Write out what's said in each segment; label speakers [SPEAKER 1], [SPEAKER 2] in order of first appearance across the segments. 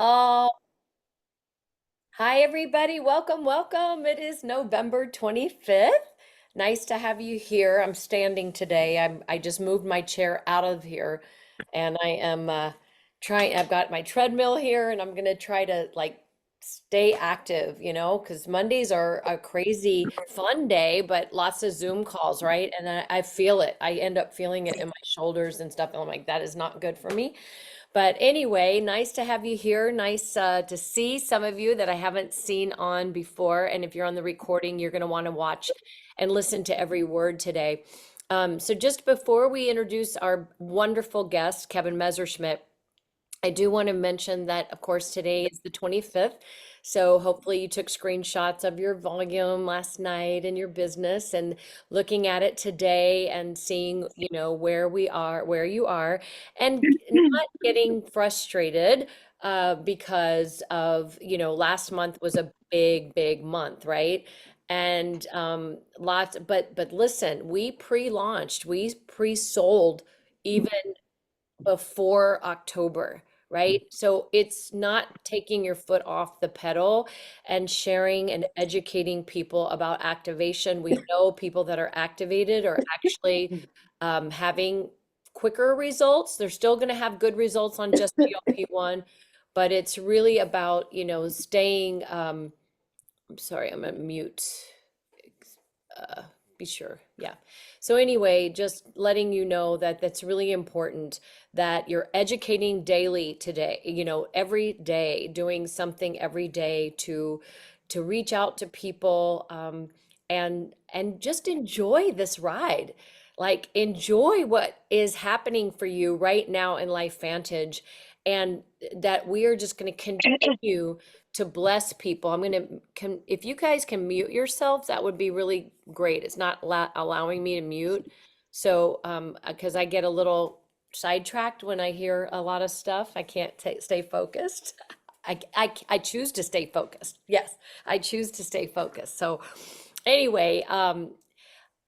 [SPEAKER 1] Oh, hi everybody. Welcome, welcome. It is November 25th. Nice to have you here. I'm standing today. I just moved my chair out of here and I am trying I've got my treadmill here and I'm gonna try to stay active, because Mondays are a crazy fun day, but lots of Zoom calls, right? And I feel it. I end up feeling it in my shoulders and stuff. And I'm like, that is not good for me. But anyway, nice to have you here. Nice to see some of you that I haven't seen on before. And if you're on the recording, you're going to want to watch and listen to every word today. So just before we introduce our wonderful guest, Kevin Messerschmidt, I do want to mention that, of course, today is the 25th. So hopefully you took screenshots of your volume last night and your business and looking at it today and seeing, where we are, where you are, and not getting frustrated because of, last month was a big, big month, right? And but listen, we pre-launched, we pre-sold even before October, right? So it's not taking your foot off the pedal and sharing and educating people about activation. We know people that are activated are actually having quicker results. They're still going to have good results on just GLP-1, but it's really about, staying, I'm sorry, I'm on mute. uh, be sure. Yeah. So anyway, just letting you know that that's really important that you're educating daily today, every day, doing something every day to reach out to people and just enjoy this ride. Like enjoy what is happening for you right now in Life Vantage and that we are just going to continue to bless people. I'm gonna can if you guys can mute yourselves, that would be really great. It's not allowing me to mute. So, because I get a little sidetracked when I hear a lot of stuff, I can't stay focused. I choose to stay focused. Yes, I choose to stay focused. So, anyway,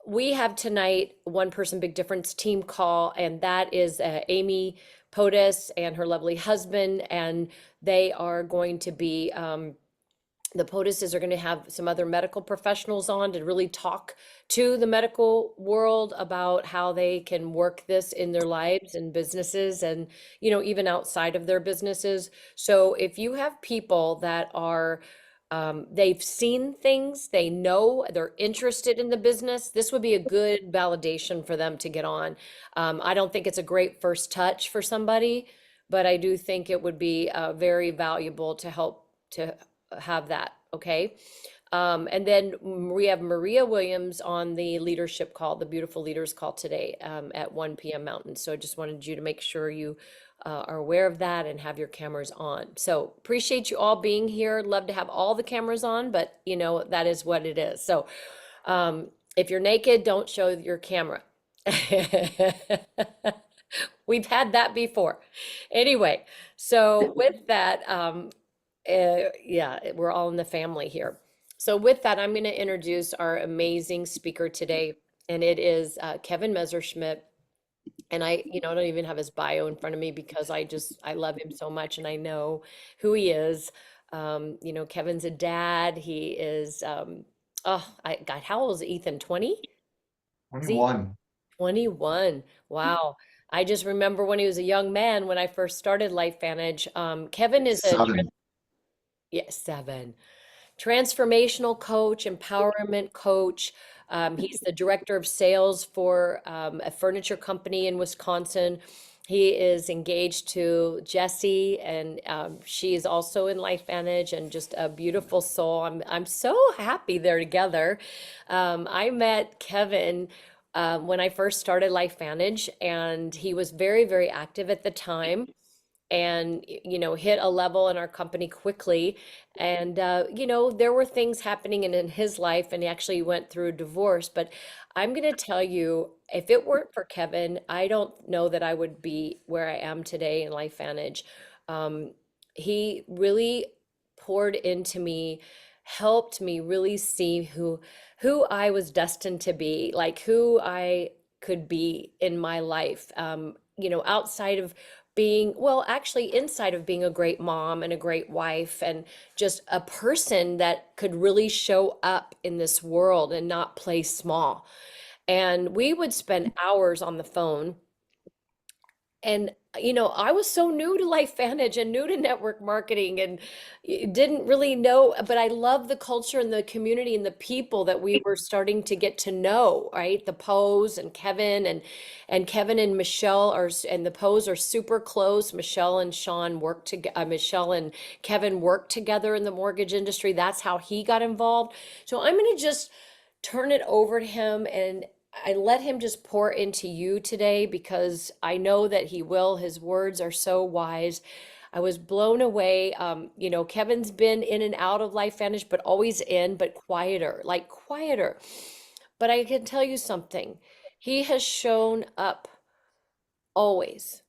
[SPEAKER 1] we have tonight One Person Big Difference team call, and that is Amy POTUS and her lovely husband, and they are going to be the POTUSes are going to have some other medical professionals on to really talk to the medical world about how they can work this in their lives and businesses and, even outside of their businesses. So if you have people that are, they've seen things, they know they're interested in the business, this would be a good validation for them to get on. I don't think it's a great first touch for somebody, but I do think it would be very valuable to help to have that, okay? And then we have Maria Williams on the leadership call, the Beautiful Leaders call today at 1 p.m. Mountain. So I just wanted you to make sure you are aware of that and have your cameras on. So appreciate you all being here. Love to have all the cameras on, but that is what it is. So if you're naked, don't show your camera. We've had that before. Anyway, so with that, yeah, we're all in the family here. So with that, I'm going to introduce our amazing speaker today, and it is Kevin Messerschmidt. And I don't even have his bio in front of me because I love him so much, and I know who he is. Kevin's a dad. He is, God, how old is Ethan? 20? Is he
[SPEAKER 2] 21.
[SPEAKER 1] 21? Wow. I just remember when he was a young man when I first started Life Vantage. Kevin is a,
[SPEAKER 2] 7.
[SPEAKER 1] yeah, 7. Transformational coach, empowerment coach. He's the director of sales for a furniture company in Wisconsin. He is engaged to Jessie, and she is also in Life Vantage and just a beautiful soul. I'm so happy they're together. I met Kevin when I first started Life Vantage, and he was very, very active at the time and hit a level in our company quickly. And there were things happening in his life, and he actually went through a divorce. But I'm going to tell you, if it weren't for Kevin, I don't know that I would be where I am today in Life Vantage. He really poured into me, helped me really see who I was destined to be, like who I could be in my life, outside of being, well, actually, inside of being a great mom and a great wife and just a person that could really show up in this world and not play small. And we would spend hours on the phone. And, I was so new to LifeVantage and new to network marketing and didn't really know, but I love the culture and the community and the people that we were starting to get to know, right? The Poes and Kevin and Kevin and Michelle and the Poes are super close. Michelle and Sean work together. Michelle and Kevin worked together in the mortgage industry. That's how he got involved. So I'm going to just turn it over to him, and I let him just pour into you today because I know that he will. His words are so wise. I was blown away. Kevin's been in and out of LifeVantage, but always in, but quieter, like quieter. But I can tell you something. He has shown up always.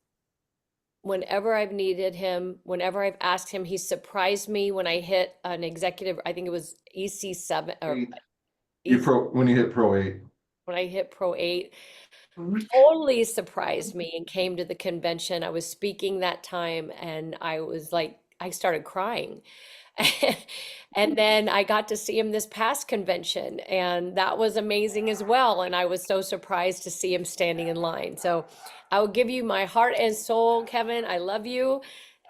[SPEAKER 1] Whenever I've needed him, whenever I've asked him, he surprised me when I hit an executive, I think it was EC7 or
[SPEAKER 2] When you hit Pro 8.
[SPEAKER 1] when I hit Pro 8, totally surprised me and came to the convention. I was speaking that time and I was like, I started crying. And then I got to see him this past convention, and that was amazing as well. And I was so surprised to see him standing in line. So I will give you my heart and soul, Kevin. I love you.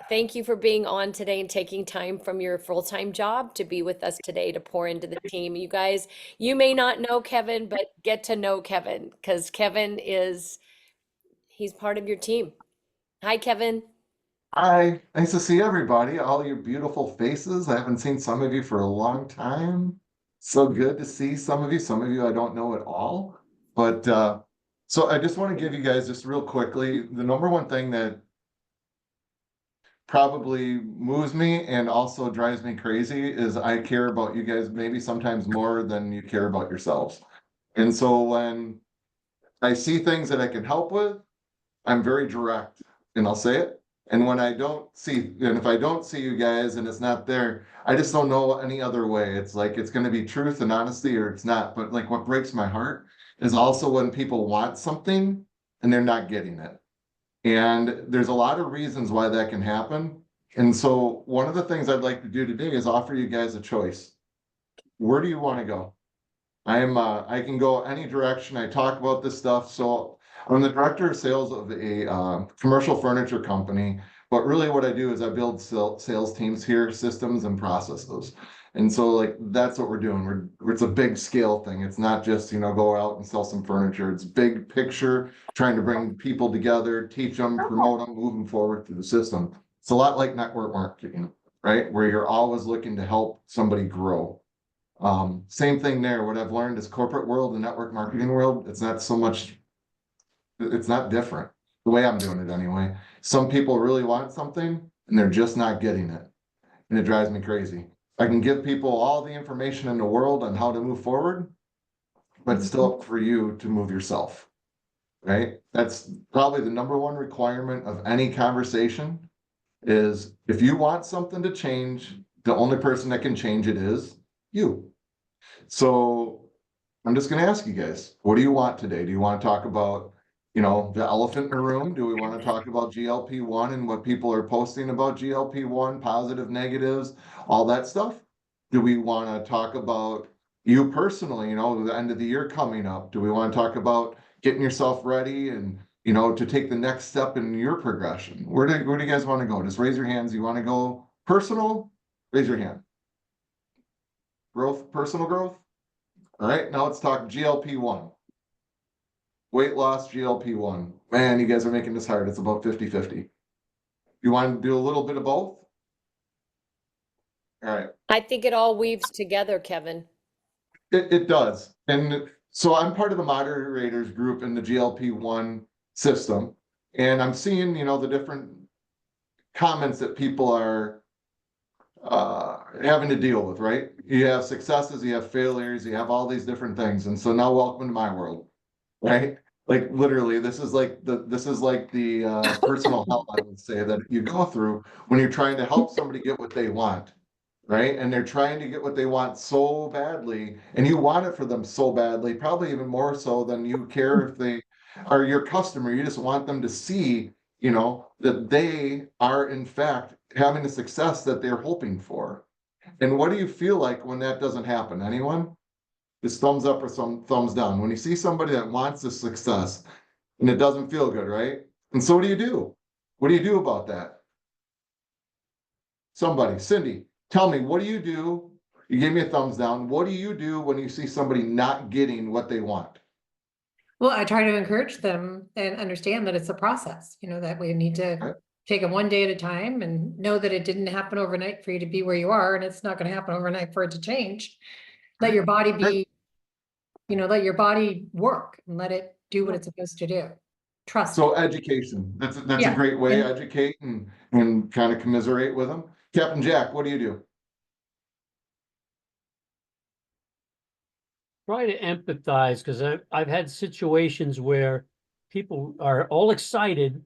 [SPEAKER 1] Thank you for being on today and taking time from your full-time job to be with us today to pour into the team. You guys, you may not know Kevin, but get to know Kevin because he's part of your team. Hi, Kevin.
[SPEAKER 2] Hi, nice to see everybody, all your beautiful faces. I haven't seen some of you for a long time. So good to see some of you. Some of you I don't know at all. But so I just want to give you guys just real quickly the number one thing that probably moves me and also drives me crazy is I care about you guys maybe sometimes more than you care about yourselves. And so when I see things that I can help with, I'm very direct and I'll say it. And when I don't see, and if I don't see you guys and it's not there, I just don't know any other way. It's like it's going to be truth and honesty or it's not. But like what breaks my heart is also when people want something and they're not getting it. And there's a lot of reasons why that can happen. And so one of the things I'd like to do today is offer you guys a choice. Where do you want to go? I can go any direction. I talk about this stuff. So I'm the director of sales of a commercial furniture company, but really what I do is I build sales teams here, systems and processes. And so like that's what we're doing. It's a big scale thing. It's not just, go out and sell some furniture. It's big picture, trying to bring people together, teach them, promote them, move them forward through the system. It's a lot like network marketing, right? Where you're always looking to help somebody grow. Same thing there. What I've learned is corporate world and network marketing world, it's not so much, it's not different. The way I'm doing it anyway. Some people really want something and they're just not getting it. And it drives me crazy. I can give people all the information in the world on how to move forward, but it's still up for you to move yourself. Right? That's probably the number one requirement of any conversation is if you want something to change, the only person that can change it is you. So I'm just going to ask you guys, what do you want today? Do you want to talk about, the elephant in the room? Do we want to talk about GLP-1 and what people are posting about GLP-1, positive, negatives, all that stuff? Do we want to talk about you personally, the end of the year coming up? Do we want to talk about getting yourself ready and, to take the next step in your progression? Where do you guys want to go? Just raise your hands. You want to go personal? Raise your hand. Growth, personal growth? All right, now let's talk GLP-1. Weight loss, GLP-1. Man, you guys are making this hard. It's about 50-50. You want to do a little bit of both? All right.
[SPEAKER 1] I think it all weaves together, Kevin.
[SPEAKER 2] It does. And so I'm part of the moderators group in the GLP-1 system. And I'm seeing, the different comments that people are having to deal with, right? You have successes, you have failures, you have all these different things. And so now welcome to my world. Right? Like literally, this is like the personal hell, I would say, that you go through when you're trying to help somebody get what they want, right? And they're trying to get what they want so badly, and you want it for them so badly, probably even more so than you care if they are your customer. You just want them to see that they are in fact having the success that they're hoping for. And what do you feel like when that doesn't happen? Anyone? Just thumbs up or some thumbs down. When you see somebody that wants the success and it doesn't feel good, right? And so what do you do? What do you do about that? Somebody, Cindy, tell me, what do you do? You gave me a thumbs down. What do you do when you see somebody not getting what they want?
[SPEAKER 3] Well, I try to encourage them and understand that it's a process, that we need to
[SPEAKER 2] Right?
[SPEAKER 3] take it one day at a time and know that it didn't happen overnight for you to be where you are, and it's not going to happen overnight for it to change. Let your body
[SPEAKER 2] Right.
[SPEAKER 3] be, let your body work and let it do what it's supposed to do. Trust
[SPEAKER 2] So
[SPEAKER 3] it.
[SPEAKER 2] education, that's a
[SPEAKER 3] Yeah.
[SPEAKER 2] great way,
[SPEAKER 3] And
[SPEAKER 2] educate and kind of commiserate with them. Captain Jack, what do you do?
[SPEAKER 4] Try to empathize, because I've had situations where people are all excited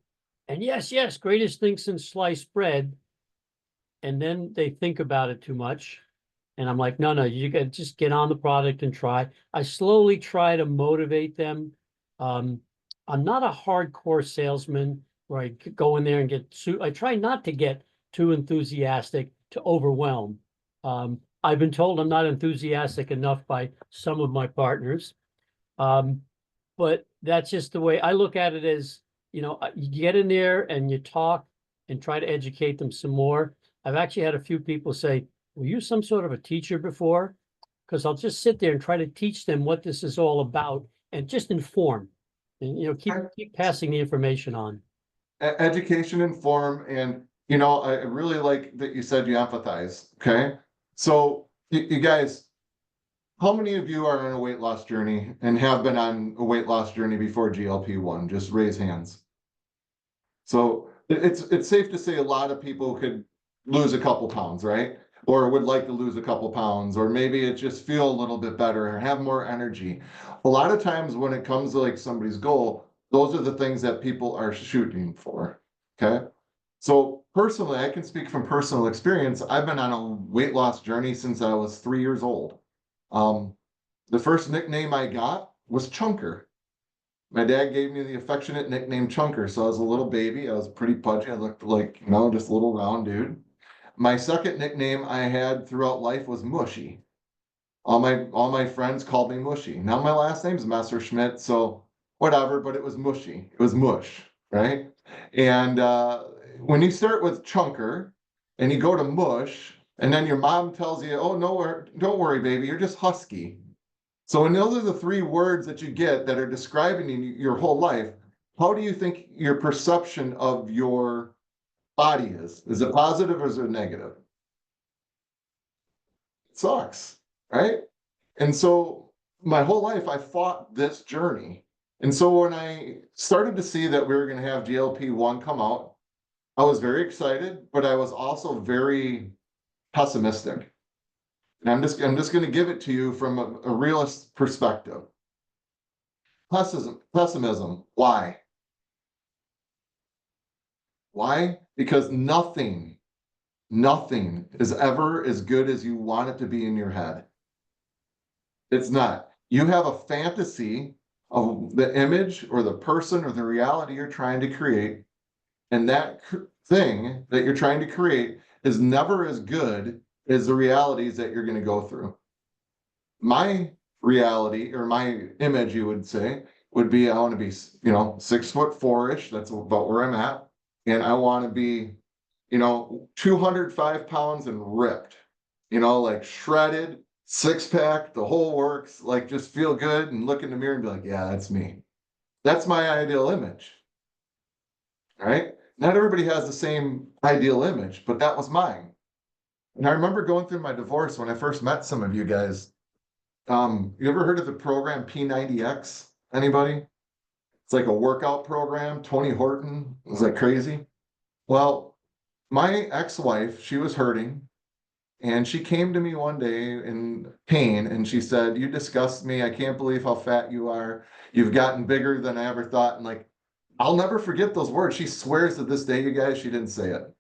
[SPEAKER 4] and yes, yes, greatest thing since sliced bread. And then they think about it too much. And I'm like, no, no, you got just get on the product and try. I slowly try to motivate them. Um, I'm not a hardcore salesman where I go in there and I try not to get too enthusiastic to overwhelm. I've been told I'm not enthusiastic enough by some of my partners. Um, but that's just the way I look at it. As you get in there and you talk and try to educate them some more. I've actually had a few people say, were you some sort of a teacher before? Because I'll just sit there and try to teach them what this is all about and just inform and, keep passing the information on.
[SPEAKER 2] Education, inform, and I really like that you said you empathize. Okay, so you guys, how many of you are on a weight loss journey and have been on a weight loss journey before GLP-1? Just raise hands. So it's safe to say a lot of people could lose a couple pounds, right? Or would like to lose a couple pounds, or maybe it just feel a little bit better or have more energy. A lot of times when it comes to like somebody's goal, those are the things that people are shooting for. Okay. So personally, I can speak from personal experience. I've been on a weight loss journey since I was 3 years old. The first nickname I got was Chunker. My dad gave me the affectionate nickname Chunker. So I was a little baby. I was pretty pudgy. I looked like, just a little round dude. My second nickname I had throughout life was Mushy. All my friends called me Mushy. Now my last name's Messerschmidt, so whatever, but it was Mushy. It was Mush, right? And when you start with Chunker and you go to Mush, and then your mom tells you, oh, no, don't worry, baby, you're just husky. So when those are the three words that you get that are describing your whole life, how do you think your perception of your body is? Is it positive or is it negative? It sucks, right? And so my whole life I fought this journey. And so when I started to see that we were going to have GLP-1 come out, I was very excited, but I was also very pessimistic. And I'm just going to give it to you from a realist perspective. Pessimism. Why? Why? Because nothing is ever as good as you want it to be in your head. It's not. You have a fantasy of the image or the person or the reality you're trying to create, and that thing that you're trying to create is never as good as the realities that you're going to go through. My reality or my image, you would say, would be I want to be, 6'4"-ish. That's about where I'm at. And I want to be, 205 pounds and ripped, like shredded, six pack, the whole works, like just feel good and look in the mirror and be like, yeah, that's me. That's my ideal image. All right. Not everybody has the same ideal image, but that was mine. And I remember going through my divorce when I first met some of you guys. You ever heard of the program P90X? Anybody? It's like a workout program. Tony Horton was like crazy. Well, my ex-wife, she was hurting, and she came to me one day in pain, and she said, "You disgust me. I can't believe how fat you are. You've gotten bigger than I ever thought." And like, I'll never forget those words. She swears to this day, you guys, she didn't say it.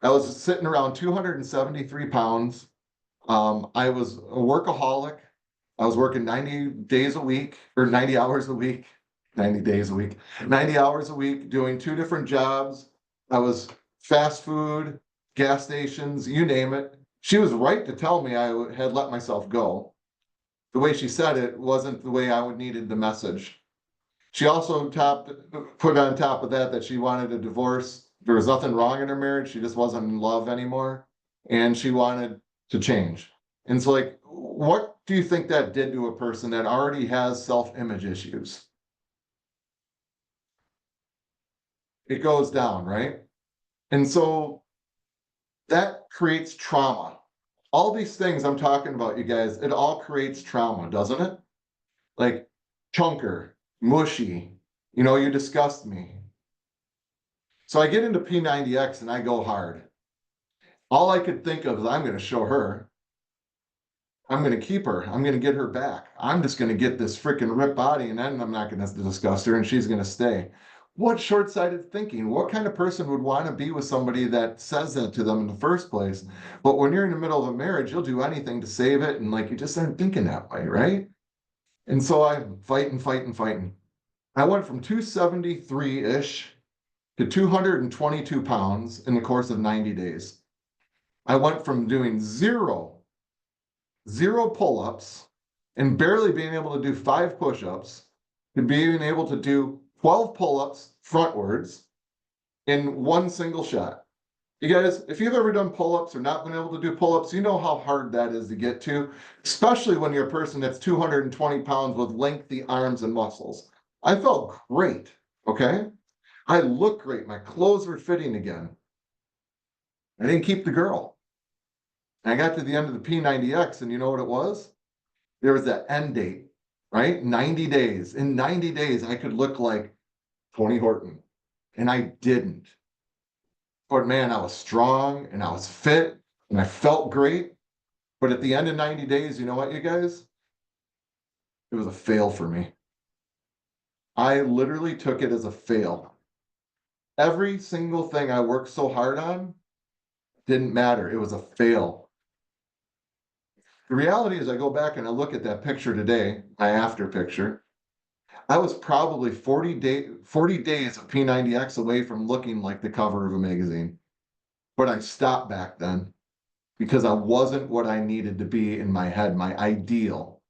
[SPEAKER 2] I was sitting around 273 pounds. I was a workaholic. I was working 90 days a week or 90 hours a week. 90 days a week, 90 hours a week, doing 2 different jobs. I was fast food, gas stations, you name it. She was right to tell me I had let myself go. The way she said it wasn't the way I would needed the message. She also put on top of that she wanted a divorce. There was nothing wrong in her marriage. She just wasn't in love anymore. And she wanted to change. And so, like, what do you think that did to a person that already has self-image issues? It goes down, right? And so that creates trauma. All these things I'm talking about, you guys, it all creates trauma, doesn't it? Like chunker, mushy, you disgust me. So I get into P90X and I go hard. All I could think of is I'm going to show her. I'm going to keep her. I'm going to get her back. I'm just going to get this freaking ripped body and then I'm not going to disgust her and she's going to stay. What short-sighted thinking? What kind of person would want to be with somebody that says that to them in the first place? But when you're in the middle of a marriage, you'll do anything to save it. And like, you just aren't thinking that way, right? And so I'm fighting. I went from 273-ish to 222 pounds in the course of 90 days. I went from doing zero pull-ups and barely being able to do 5 push-ups to being able to do 12 pull-ups frontwards in one single shot. You guys, if you've ever done pull-ups or not been able to do pull-ups, you know how hard that is to get to, especially when you're a person that's 220 pounds with lengthy arms and muscles. I felt great, okay? I looked great. My clothes were fitting again. I didn't keep the girl. And I got to the end of the P90X, and you know what it was? There was that end date, right? 90 days. In 90 days, I could look like Tony Horton, and I didn't. But man, I was strong, and I was fit, and I felt great. But at the end of 90 days, you know what, you guys? It was a fail for me. I literally took it as a fail. Every single thing I worked so hard on didn't matter. It was a fail. The reality is I go back and I look at that picture today, my after picture. I was probably 40 days of P90X away from looking like the cover of a magazine. But I stopped back then because I wasn't what I needed to be in my head, my ideal.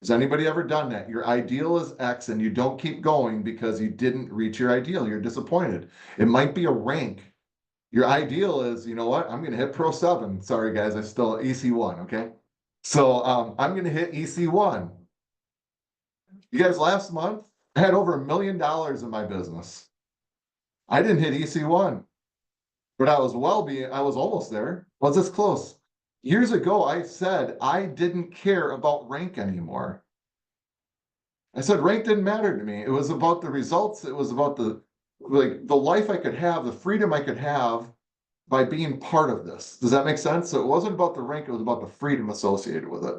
[SPEAKER 2] Has anybody ever done that? Your ideal is X and you don't keep going because you didn't reach your ideal. You're disappointed. It might be a rank. Your ideal is, you know what? I'm going to hit Pro 7. Sorry, guys, I still EC1, okay? So I'm going to hit EC1. You guys, last month, I had over $1 million in my business. I didn't hit EC1, but I was almost there. I was this close. Years ago, I said I didn't care about rank anymore. I said rank didn't matter to me. It was about the results. It was about the life I could have, the freedom I could have by being part of this. Does that make sense? So it wasn't about the rank, it was about the freedom associated with it.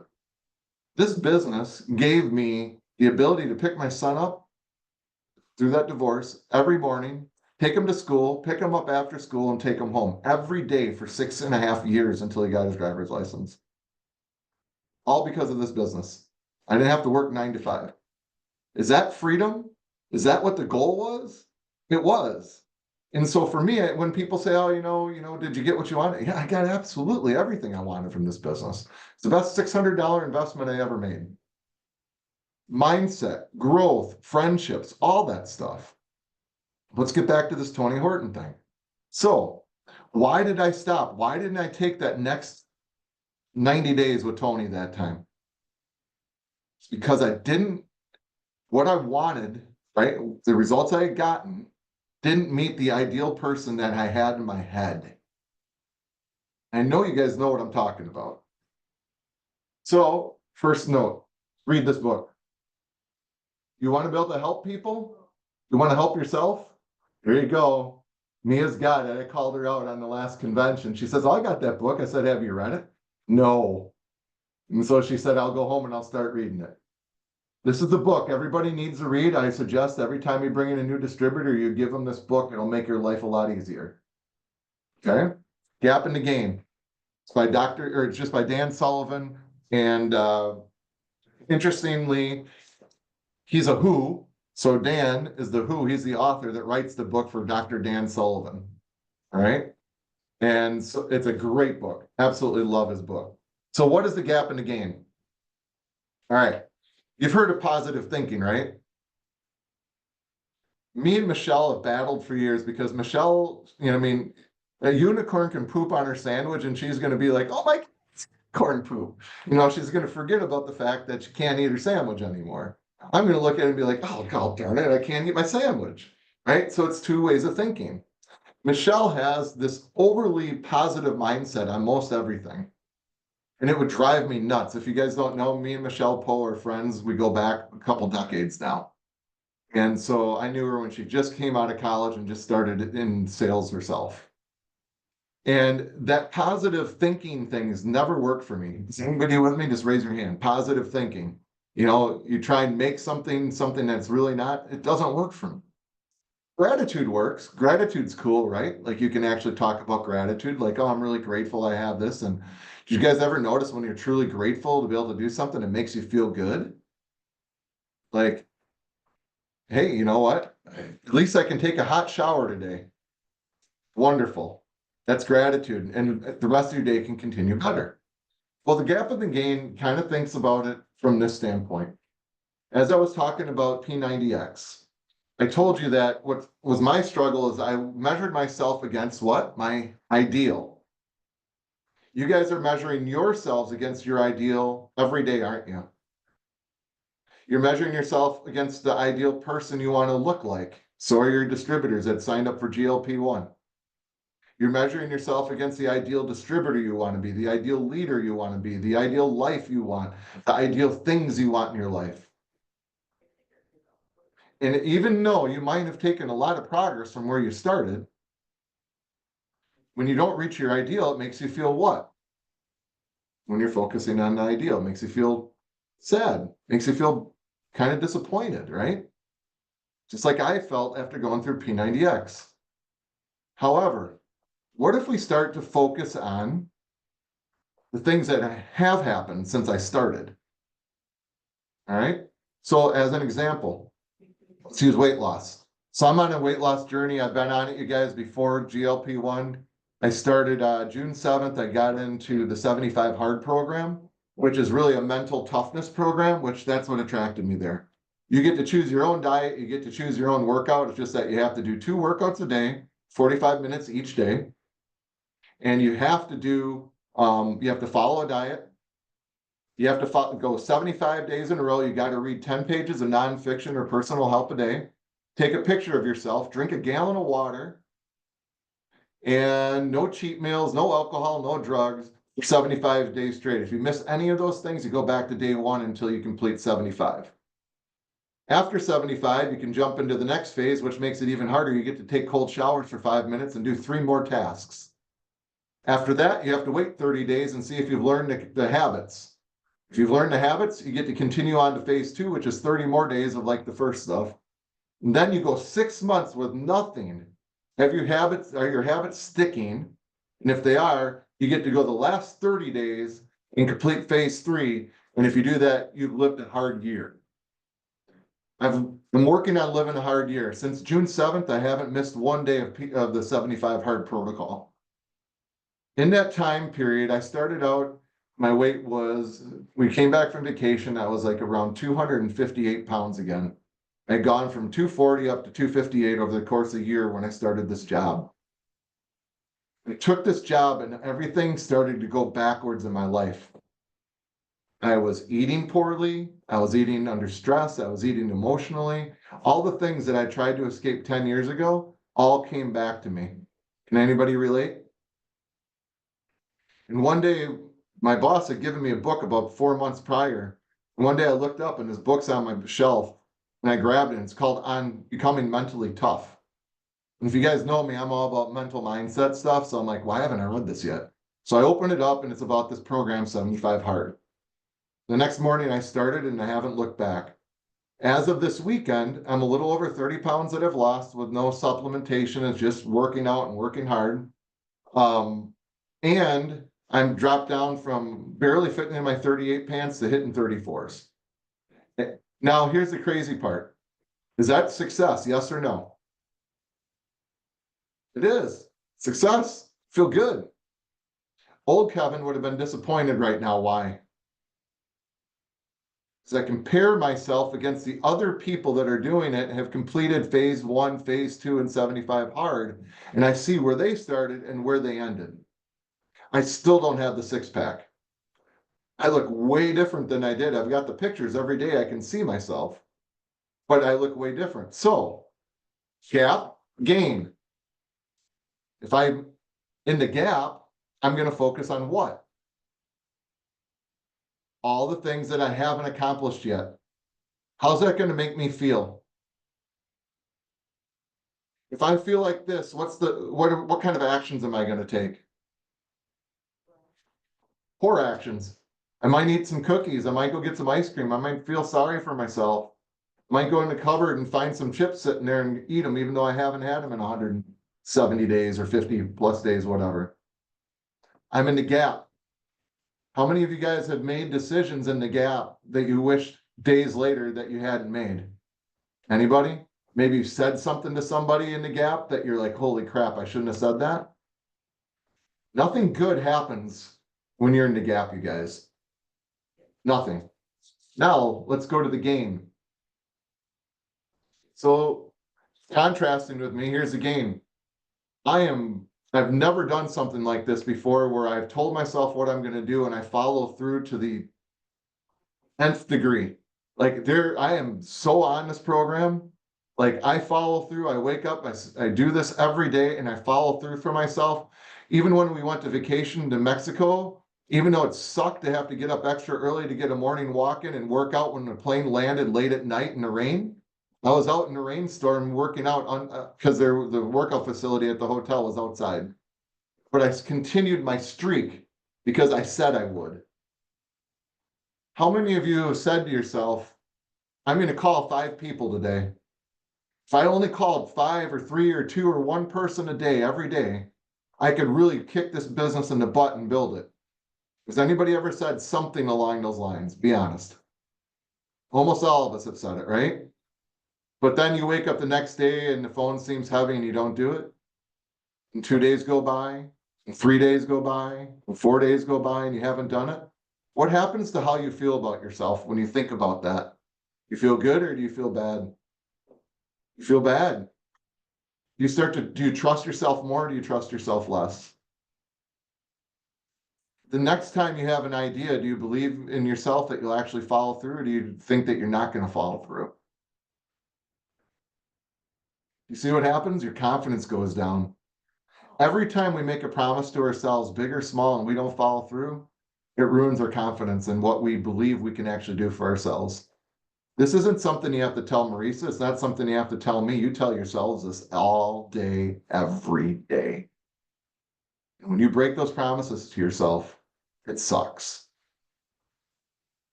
[SPEAKER 2] This business gave me the ability to pick my son up through that divorce every morning, take him to school, pick him up after school, and take him home every day for 6.5 years until he got his driver's license. All because of this business. I didn't have to work 9 to 5. Is that freedom? Is that what the goal was? It was. And so for me, when people say, oh, did you get what you wanted? Yeah, I got absolutely everything I wanted from this business. It's the best $600 investment I ever made. Mindset, growth, friendships, all that stuff. Let's get back to this Tony Horton thing. So why did I stop? Why didn't I take that next 90 days with Tony that time? It's because what I wanted, right? The results I had gotten didn't meet the ideal person that I had in my head. I know you guys know what I'm talking about. So, first note, read this book. You want to be able to help people? You want to help yourself? There you go. Mia's got it. I called her out on the last convention. She says, oh, I got that book. I said, have you read it? No. And so she said, I'll go home and I'll start reading it. This is the book everybody needs to read. I suggest every time you bring in a new distributor, you give them this book. It'll make your life a lot easier. Okay? Gap in the Game. It's just by Dan Sullivan. And interestingly, he's a WHO So Dan is the who, he's the author that writes the book for Dr. Dan Sullivan. All right. And so it's a great book. Absolutely love his book. So what is the gap in the gain? All right. You've heard of positive thinking, right? Me and Michelle have battled for years because Michelle, a unicorn can poop on her sandwich and she's going to be like, oh my, corn poop. She's going to forget about the fact that she can't eat her sandwich anymore. I'm going to look at it and be like, oh, God darn it, I can't eat my sandwich. Right? So it's two ways of thinking. Michelle has this overly positive mindset on most everything. And it would drive me nuts. If you guys don't know, me and Michelle Poe are friends. We go back a couple decades now. And so I knew her when she just came out of college and just started in sales herself. And that positive thinking thing has never worked for me. Is anybody with me? Just raise your hand. Positive thinking. You try and make something that's really not, it doesn't work for me. Gratitude works. Gratitude's cool, right? Like you can actually talk about gratitude, like, oh, I'm really grateful I have this. And did you guys ever notice when you're truly grateful to be able to do something, it makes you feel good? Like, hey, you know what? At least I can take a hot shower today. Wonderful. That's gratitude. And the rest of your day can continue better. Well, the gap in the gain kind of thinks about it from this standpoint. As I was talking about P90X, I told you that what was my struggle is I measured myself against what? My ideal. You guys are measuring yourselves against your ideal every day, aren't you? You're measuring yourself against the ideal person you want to look like. So are your distributors that signed up for GLP-1. You're measuring yourself against the ideal distributor you want to be, the ideal leader you want to be, the ideal life you want, the ideal things you want in your life. And even though you might have taken a lot of progress from where you started, when you don't reach your ideal, it makes you feel what? When you're focusing on the ideal, it makes you feel sad, makes you feel kind of disappointed, right? Just like I felt after going through P90X. However, what if we start to focus on the things that have happened since I started? All right. So as an example, let's use weight loss. So I'm on a weight loss journey. I've been on it, you guys, before GLP-1. I started June 7th. I got into the 75 Hard program, which is really a mental toughness program, which that's what attracted me there. You get to choose your own diet. You get to choose your own workout. It's just that you have to do 2 workouts a day, 45 minutes each day. And you have to do, you have to follow a diet. You have to go 75 days in a row. You got to read 10 pages of nonfiction or personal help a day. Take a picture of yourself, drink a gallon of water, and no cheat meals, no alcohol, no drugs for 75 days straight. If you miss any of those things, you go back to day 1 until you complete 75. After 75, you can jump into the next phase, which makes it even harder. You get to take cold showers for 5 minutes and do 3 more tasks. After that, you have to wait 30 days and see if you've learned the habits. If you've learned the habits, you get to continue on to phase 2, which is 30 more days of like the first stuff. And then you go 6 months with nothing. Are your habits sticking? And if they are, you get to go the last 30 days and complete phase 3. And if you do that, you've lived a hard year. I've been working on living a hard year. Since June 7th, I haven't missed 1 day of the 75 Hard protocol. In that time period, I started out, my weight was, we came back from vacation, I was like around 258 pounds again. I'd gone from 240 up to 258 over the course of a year when I started this job. I took this job and everything started to go backwards in my life. I was eating poorly, I was eating under stress, I was eating emotionally. All the things that I tried to escape 10 years ago all came back to me. Can anybody relate? And one day, my boss had given me a book about 4 months prior. And one day I looked up and this book's on my shelf and I grabbed it and it's called On Becoming Mentally Tough. And if you guys know me, I'm all about mental mindset stuff. So I'm like, why haven't I read this yet? So I opened it up and it's about this program, 75 Hard. The next morning I started and I haven't looked back. As of this weekend, I'm a little over 30 pounds that I've lost with no supplementation. It's just working out and working hard. And I'm dropped down from barely fitting in my 38 pants to hitting 34s. Now, here's the crazy part. Is that success? Yes or no? It is. Success. Feel good. Old Kevin would have been disappointed right now. Why? Because I compare myself against the other people that are doing it and have completed phase 1, phase 2, and 75 hard. And I see where they started and where they ended. I still don't have the six pack. I look way different than I did. I've got the pictures every day. I can see myself, but I look way different. So, gap, gain. If I'm in the gap, I'm going to focus on what? All the things that I haven't accomplished yet. How's that going to make me feel? If I feel like this, what kind of actions am I going to take? Poor actions. I might eat some cookies. I might go get some ice cream. I might feel sorry for myself. I might go in the cupboard and find some chips sitting there and eat them, even though I haven't had them in 170 days or 50 plus days, whatever. I'm in the gap. How many of you guys have made decisions in the gap that you wished days later that you hadn't made? Anybody? Maybe you said something to somebody in the gap that you're like, holy crap, I shouldn't have said that. Nothing good happens when you're in the gap, you guys. Nothing. Now, let's go to the game. So, contrasting with me, here's the game. I've never done something like this before where I've told myself what I'm going to do and I follow through to the nth degree. Like I am so on this program. Like I follow through, I wake up, I do this every day and I follow through for myself. Even when we went to vacation to Mexico, even though it sucked to have to get up extra early to get a morning walk in and work out when the plane landed late at night in the rain, I was out in the rainstorm working out on because the workout facility at the hotel was outside. But I continued my streak because I said I would. How many of you have said to yourself, I'm going to call 5 people today. If I only called 5 or 3 or 2 or 1 person a day, every day, I could really kick this business in the butt and build it. Has anybody ever said something along those lines? Be honest. Almost all of us have said it, right? But then you wake up the next day and the phone seems heavy and you don't do it. And 2 days go by, and 3 days go by, and 4 days go by, and you haven't done it. What happens to how you feel about yourself when you think about that? You feel good or do you feel bad? You feel bad. Do you trust yourself more or do you trust yourself less? The next time you have an idea, do you believe in yourself that you'll actually follow through or do you think that you're not going to follow through? You see what happens? Your confidence goes down. Every time we make a promise to ourselves, big or small, and we don't follow through, it ruins our confidence in what we believe we can actually do for ourselves. This isn't something you have to tell Marisa. It's not something you have to tell me. You tell yourselves this all day, every day. And when you break those promises to yourself, it sucks.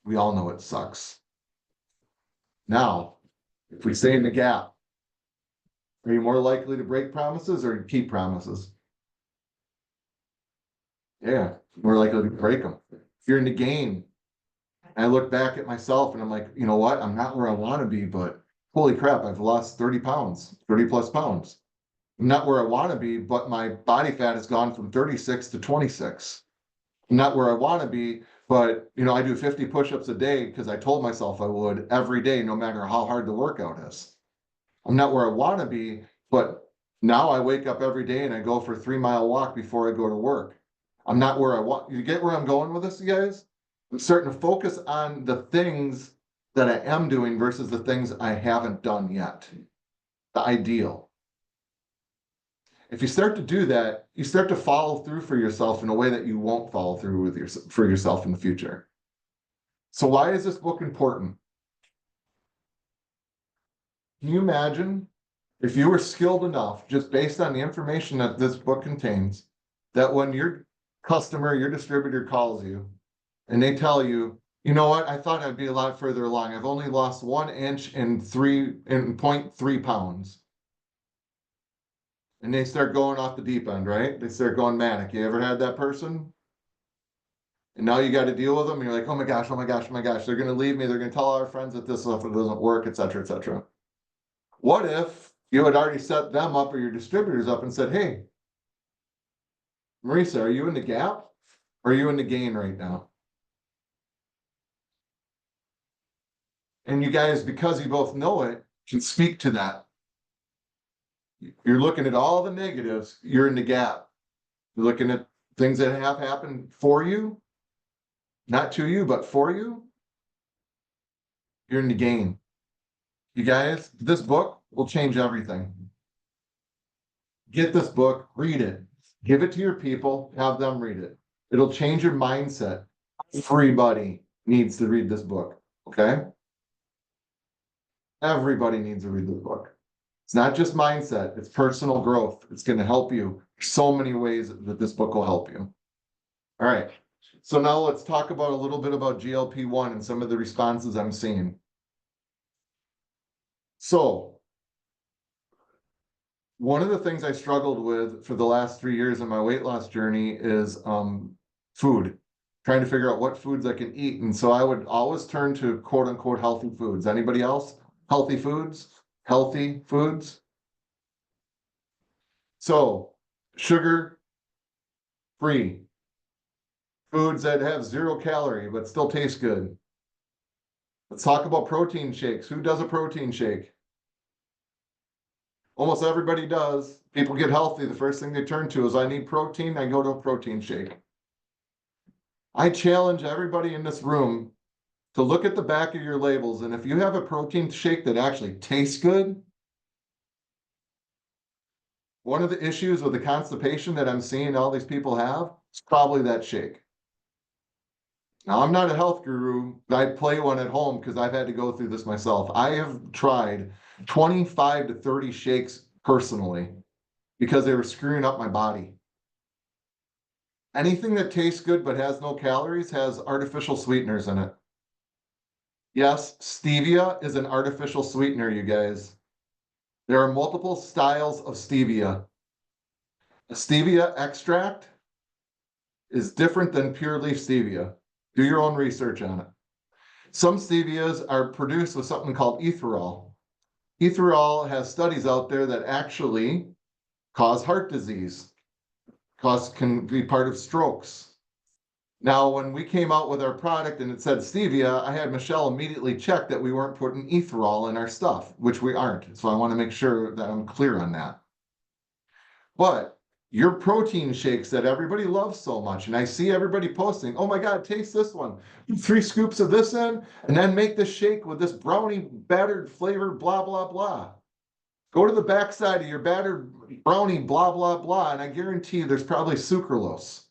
[SPEAKER 2] We all know it sucks. Now, if we stay in the gap, are you more likely to break promises or keep promises? Yeah, more likely to break them. If you're in the game, and I look back at myself and I'm like, you know what? I'm not where I want to be, but holy crap, I've lost 30 pounds, 30 plus pounds. I'm not where I want to be, but my body fat has gone from 36 to 26. I'm not where I want to be, but I do 50 push-ups a day because I told myself I would every day, no matter how hard the workout is. I'm not where I want to be, but now I wake up every day and I go for a 3-mile walk before I go to work. I'm not where I want. You get where I'm going with this, you guys? I'm starting to focus on the things that I am doing versus the things I haven't done yet. The ideal. If you start to do that, you start to follow through for yourself in a way that you won't follow through for yourself in the future. So why is this book important? Can you imagine if you were skilled enough, just based on the information that this book contains, that when your customer, your distributor calls you and they tell you, you know what, I thought I'd be a lot further along. I've only lost 1 inch and 0.3 pounds. And they start going off the deep end, right? They start going manic. You ever had that person? And now you got to deal with them. And you're like, oh my gosh, oh my gosh, oh my gosh. They're going to leave me. They're going to tell our friends that this stuff doesn't work, et cetera, et cetera. What if you had already set them up or your distributors up and said, hey, Marisa, are you in the gap or are you in the gain right now? And you guys, because you both know it, can speak to that. You're looking at all the negatives, you're in the gap. You're looking at things that have happened for you, not to you, but for you. You're in the gain. You guys, this book will change everything. Get this book, read it, give it to your people, have them read it. It'll change your mindset. Everybody needs to read this book, okay? Everybody needs to read this book. It's not just mindset, it's personal growth. It's going to help you so many ways that this book will help you. All right. So now let's talk about a little bit about GLP-1 and some of the responses I'm seeing. So one of the things I struggled with for the last 3 years in my weight loss journey is food, trying to figure out what foods I can eat. And so I would always turn to quote unquote healthy foods. Anybody else? Healthy foods? Healthy foods? So sugar free foods that have 0 calorie but still taste good. Let's talk about protein shakes. Who does a protein shake? Almost everybody does. People get healthy. The first thing they turn to is I need protein. I go to a protein shake. I challenge everybody in this room to look at the back of your labels. And if you have a protein shake that actually tastes good, one of the issues with the constipation that I'm seeing all these people have is probably that shake. Now, I'm not a health guru, but I play one at home because I've had to go through this myself. I have tried 25 to 30 shakes personally because they were screwing up my body. Anything that tastes good but has no calories has artificial sweeteners in it. Yes, stevia is an artificial sweetener, you guys. There are multiple styles of stevia. A stevia extract is different than pure leaf stevia. Do your own research on it. Some stevias are produced with something called ethanol. Ethanol has studies out there that actually cause heart disease, can be part of strokes. Now, when we came out with our product and it said stevia, I had Michelle immediately check that we weren't putting ethanol in our stuff, which we aren't. So I want to make sure that I'm clear on that. But your protein shakes that everybody loves so much, and I see everybody posting, oh my God, taste this one. 3 scoops of this in, and then make this shake with this brownie battered flavor, blah, blah, blah. Go to the backside of your battered brownie, blah, blah, blah, and I guarantee you there's probably sucralose,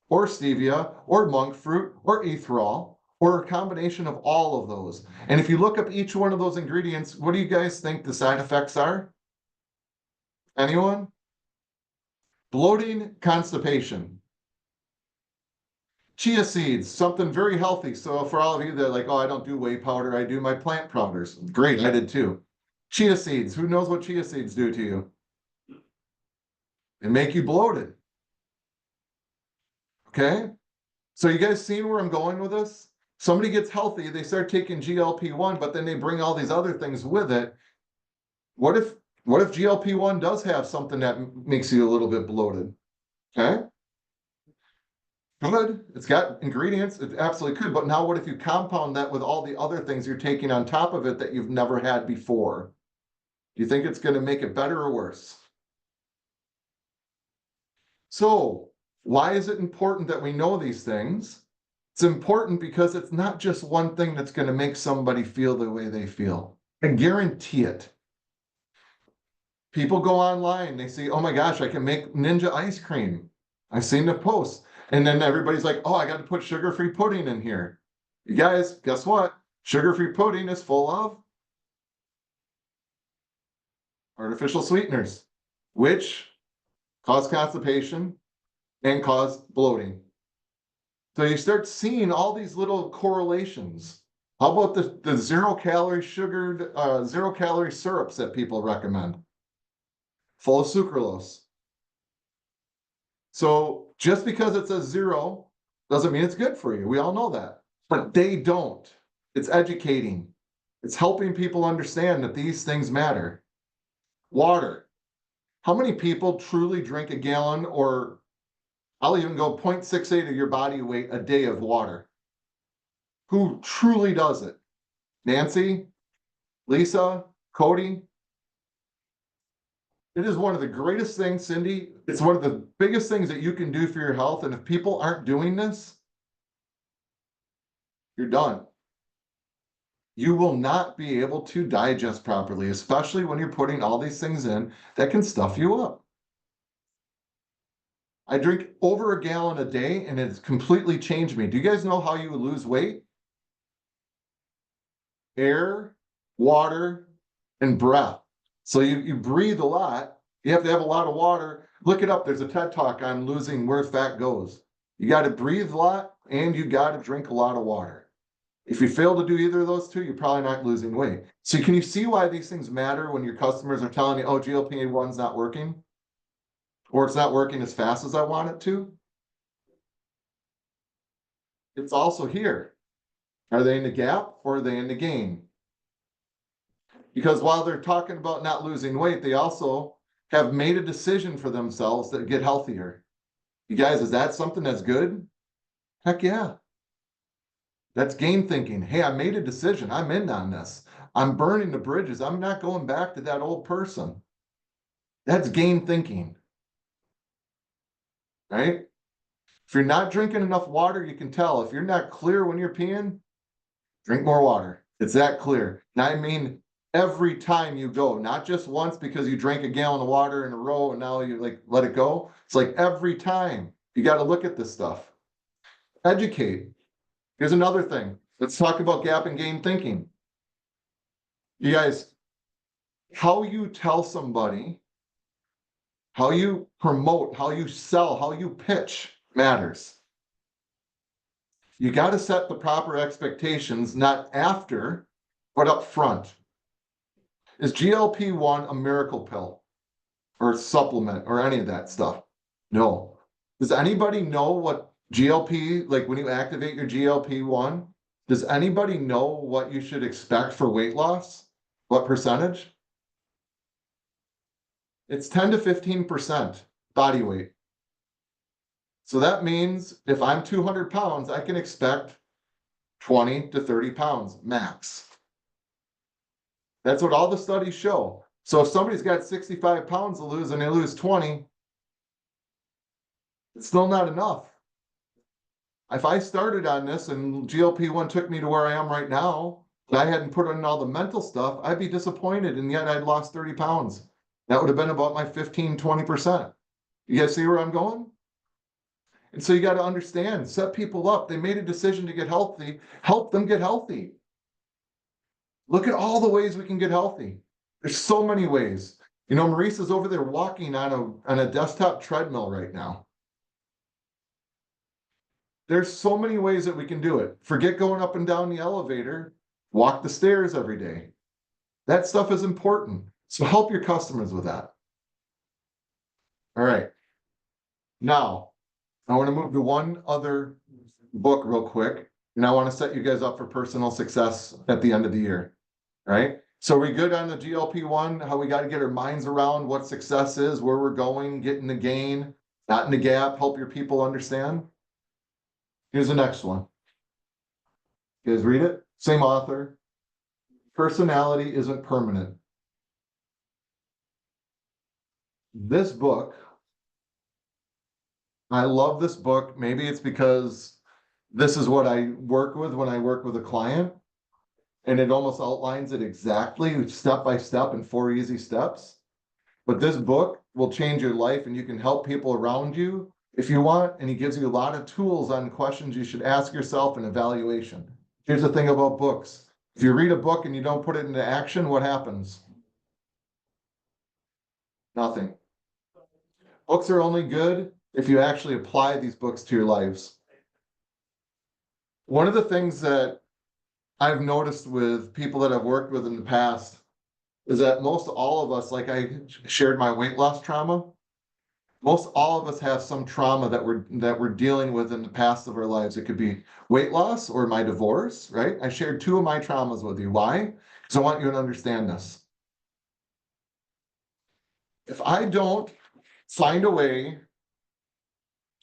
[SPEAKER 2] or stevia, or monk fruit, or ethanol, or a combination of all of those. And if you look up each one of those ingredients, what do you guys think the side effects are? Anyone? Bloating, constipation. Chia seeds, something very healthy. So for all of you that are like, oh, I don't do whey powder, I do my plant powders. Great, I did too. Chia seeds, who knows what chia seeds do to you? They make you bloated. Okay? So you guys seen where I'm going with this? Somebody gets healthy, they start taking GLP-1, but then they bring all these other things with it. What if GLP-1 does have something that makes you a little bit bloated? Okay? Good. It's got ingredients. It absolutely could. But now what if you compound that with all the other things you're taking on top of it that you've never had before? Do you think it's going to make it better or worse? So why is it important that we know these things? It's important because it's not just one thing that's going to make somebody feel the way they feel. I guarantee it. People go online, they see, oh my gosh, I can make Ninja ice cream. I've seen the posts. And then everybody's like, oh, I got to put sugar-free pudding in here. You guys, guess what? Sugar-free pudding is full of artificial sweeteners, which cause constipation and cause bloating. So you start seeing all these little correlations. How about the 0-calorie sugared, 0-calorie syrups that people recommend? Full of sucralose. So just because it says 0 doesn't mean it's good for you. We all know that. But they don't. It's educating. It's helping people understand that these things matter. Water. How many people truly drink a gallon, or I'll even go 0.68 of your body weight a day of water? Who truly does it? Nancy? Lisa? Cody? It is one of the greatest things, Cindy. It's one of the biggest things that you can do for your health. And if people aren't doing this, you're done. You will not be able to digest properly, especially when you're putting all these things in that can stuff you up. I drink over a gallon a day and it's completely changed me. Do you guys know how you lose weight? Air, water, and breath. So you breathe a lot. You have to have a lot of water. Look it up. There's a TED Talk on losing where fat goes. You got to breathe a lot and you got to drink a lot of water. If you fail to do either of those two, you're probably not losing weight. So can you see why these things matter when your customers are telling you, oh, GLP-1's not working? Or it's not working as fast as I want it to? It's also here. Are they in the gap or are they in the gain? Because while they're talking about not losing weight, they also have made a decision for themselves to get healthier. You guys, is that something that's good? Heck yeah. That's gain thinking. Hey, I made a decision. I'm in on this. I'm burning the bridges. I'm not going back to that old person. That's gain thinking. Right? If you're not drinking enough water, you can tell. If you're not clear when you're peeing, drink more water. It's that clear. And I mean, every time you go, not just once because you drank a gallon of water in a row and now you like let it go. It's like every time you got to look at this stuff. Educate. Here's another thing. Let's talk about gap and gain thinking. You guys, how you tell somebody, how you promote, how you sell, how you pitch matters. You got to set the proper expectations, not after, but up front. Is GLP-1 a miracle pill or supplement or any of that stuff? No. Does anybody know what GLP, like when you activate your GLP-1, does anybody know what you should expect for weight loss? What percentage? It's 10 to 15% body weight. So that means if I'm 200 pounds, I can expect 20 to 30 pounds max. That's what all the studies show. So if somebody's got 65 pounds to lose and they lose 20, it's still not enough. If I started on this and GLP-1 took me to where I am right now, and I hadn't put in all the mental stuff, I'd be disappointed, and yet I'd lost 30 pounds. That would have been about my 15, 20%. You guys see where I'm going? And so you got to understand, set people up. They made a decision to get healthy. Help them get healthy. Look at all the ways we can get healthy. There's so many ways. You know, Maurice over there walking on a desktop treadmill right now. There's so many ways that we can do it. Forget going up and down the elevator. Walk the stairs every day. That stuff is important. So help your customers with that. All right. Now, I want to move to one other book real quick. And I want to set you guys up for personal success at the end of the year. Right? So are we good on the GLP-1? How we got to get our minds around what success is, where we're going, get in the gain, not in the gap, help your people understand? Here's the next one. You guys read it? Same author. Personality isn't permanent. This book, I love this book. Maybe it's because this is what I work with when I work with a client, and it almost outlines it exactly, step by step in 4 easy steps. But this book will change your life, and you can help people around you if you want, and he gives you a lot of tools on questions you should ask yourself and evaluation. Here's the thing about books. If you read a book and you don't put it into action, what happens? Nothing. Books are only good if you actually apply these books to your lives. One of the things that I've noticed with people that I've worked with in the past is that most all of us, like I shared my weight loss trauma, most all of us have some trauma that we're dealing with in the past of our lives. It could be weight loss or my divorce, right? I shared 2 of my traumas with you. Why? Because I want you to understand this. If I don't find a way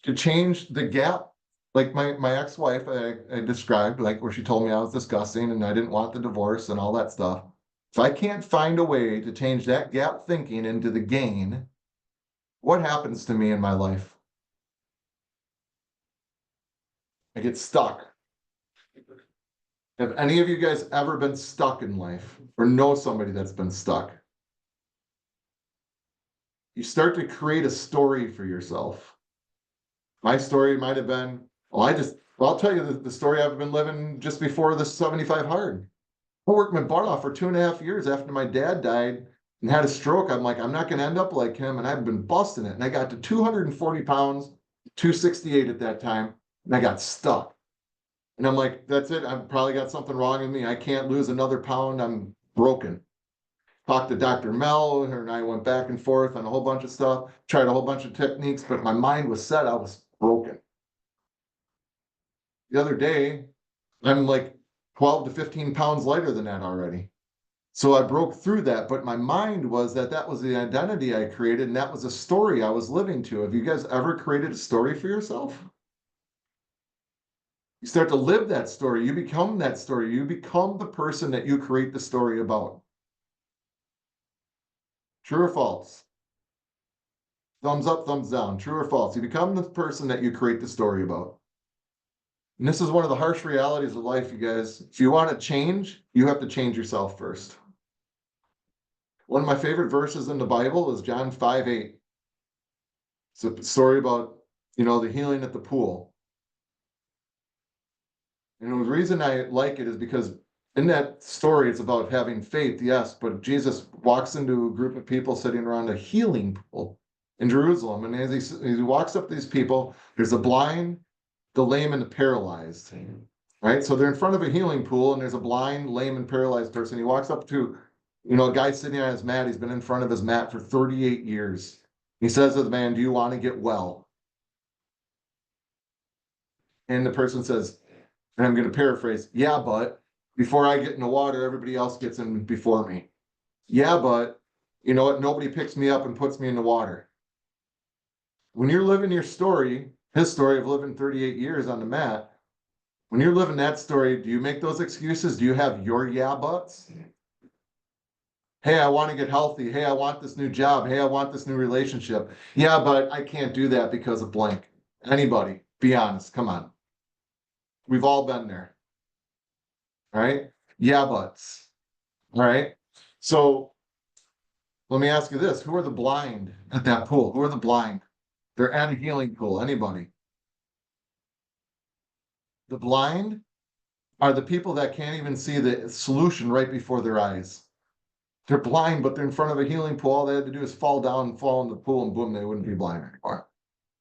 [SPEAKER 2] to change the gap, like my ex-wife I described, like where she told me I was disgusting and I didn't want the divorce and all that stuff. If I can't find a way to change that gap thinking into the gain, what happens to me in my life? I get stuck. Have any of you guys ever been stuck in life or know somebody that's been stuck? You start to create a story for yourself. My story might have been, I'll tell you the story I've been living just before this 75 hard. I worked my butt off for 2.5 years after my dad died and had a stroke. I'm like, I'm not going to end up like him. And I've been busting it. And I got to 240 pounds, 268 at that time, and I got stuck. And I'm like, that's it. I've probably got something wrong with me. I can't lose another pound. I'm broken. Talked to Dr. Mel, her and I went back and forth on a whole bunch of stuff, tried a whole bunch of techniques, but my mind was set. I was broken. The other day, I'm like 12 to 15 pounds lighter than that already. So I broke through that, but my mind was that was the identity I created, and that was a story I was living to. Have you guys ever created a story for yourself? You start to live that story. You become that story. You become the person that you create the story about. True or false? Thumbs up, thumbs down. True or false? You become the person that you create the story about. And this is one of the harsh realities of life, you guys. If you want to change, you have to change yourself first. One of my favorite verses in the Bible is John 5:8. It's a story about, the healing at the pool. And the reason I like it is because in that story, it's about having faith, yes, but Jesus walks into a group of people sitting around a healing pool in Jerusalem. And as he walks up to these people, there's the blind, the lame, and the paralyzed, right? So they're in front of a healing pool, and there's a blind, lame, and paralyzed person. He walks up to, a guy sitting on his mat. He's been in front of his mat for 38 years. He says to the man, "Do you want to get well?" And the person says, and I'm going to paraphrase, "Yeah, but before I get in the water, everybody else gets in before me. Yeah, but you know what? Nobody picks me up and puts me in the water." When you're living your story, his story of living 38 years on the mat, when you're living that story, do you make those excuses? Do you have your yeah buts? Hey, I want to get healthy. Hey, I want this new job. Hey, I want this new relationship. Yeah, but I can't do that because of blank. Anybody, be honest. Come on. We've all been there. All right? Yeah, buts. All right? So let me ask you this. Who are the blind at that pool? Who are the blind? They're at a healing pool. Anybody? The blind are the people that can't even see the solution right before their eyes. They're blind, but they're in front of a healing pool. All they had to do is fall down and fall in the pool, and boom, they wouldn't be blind anymore.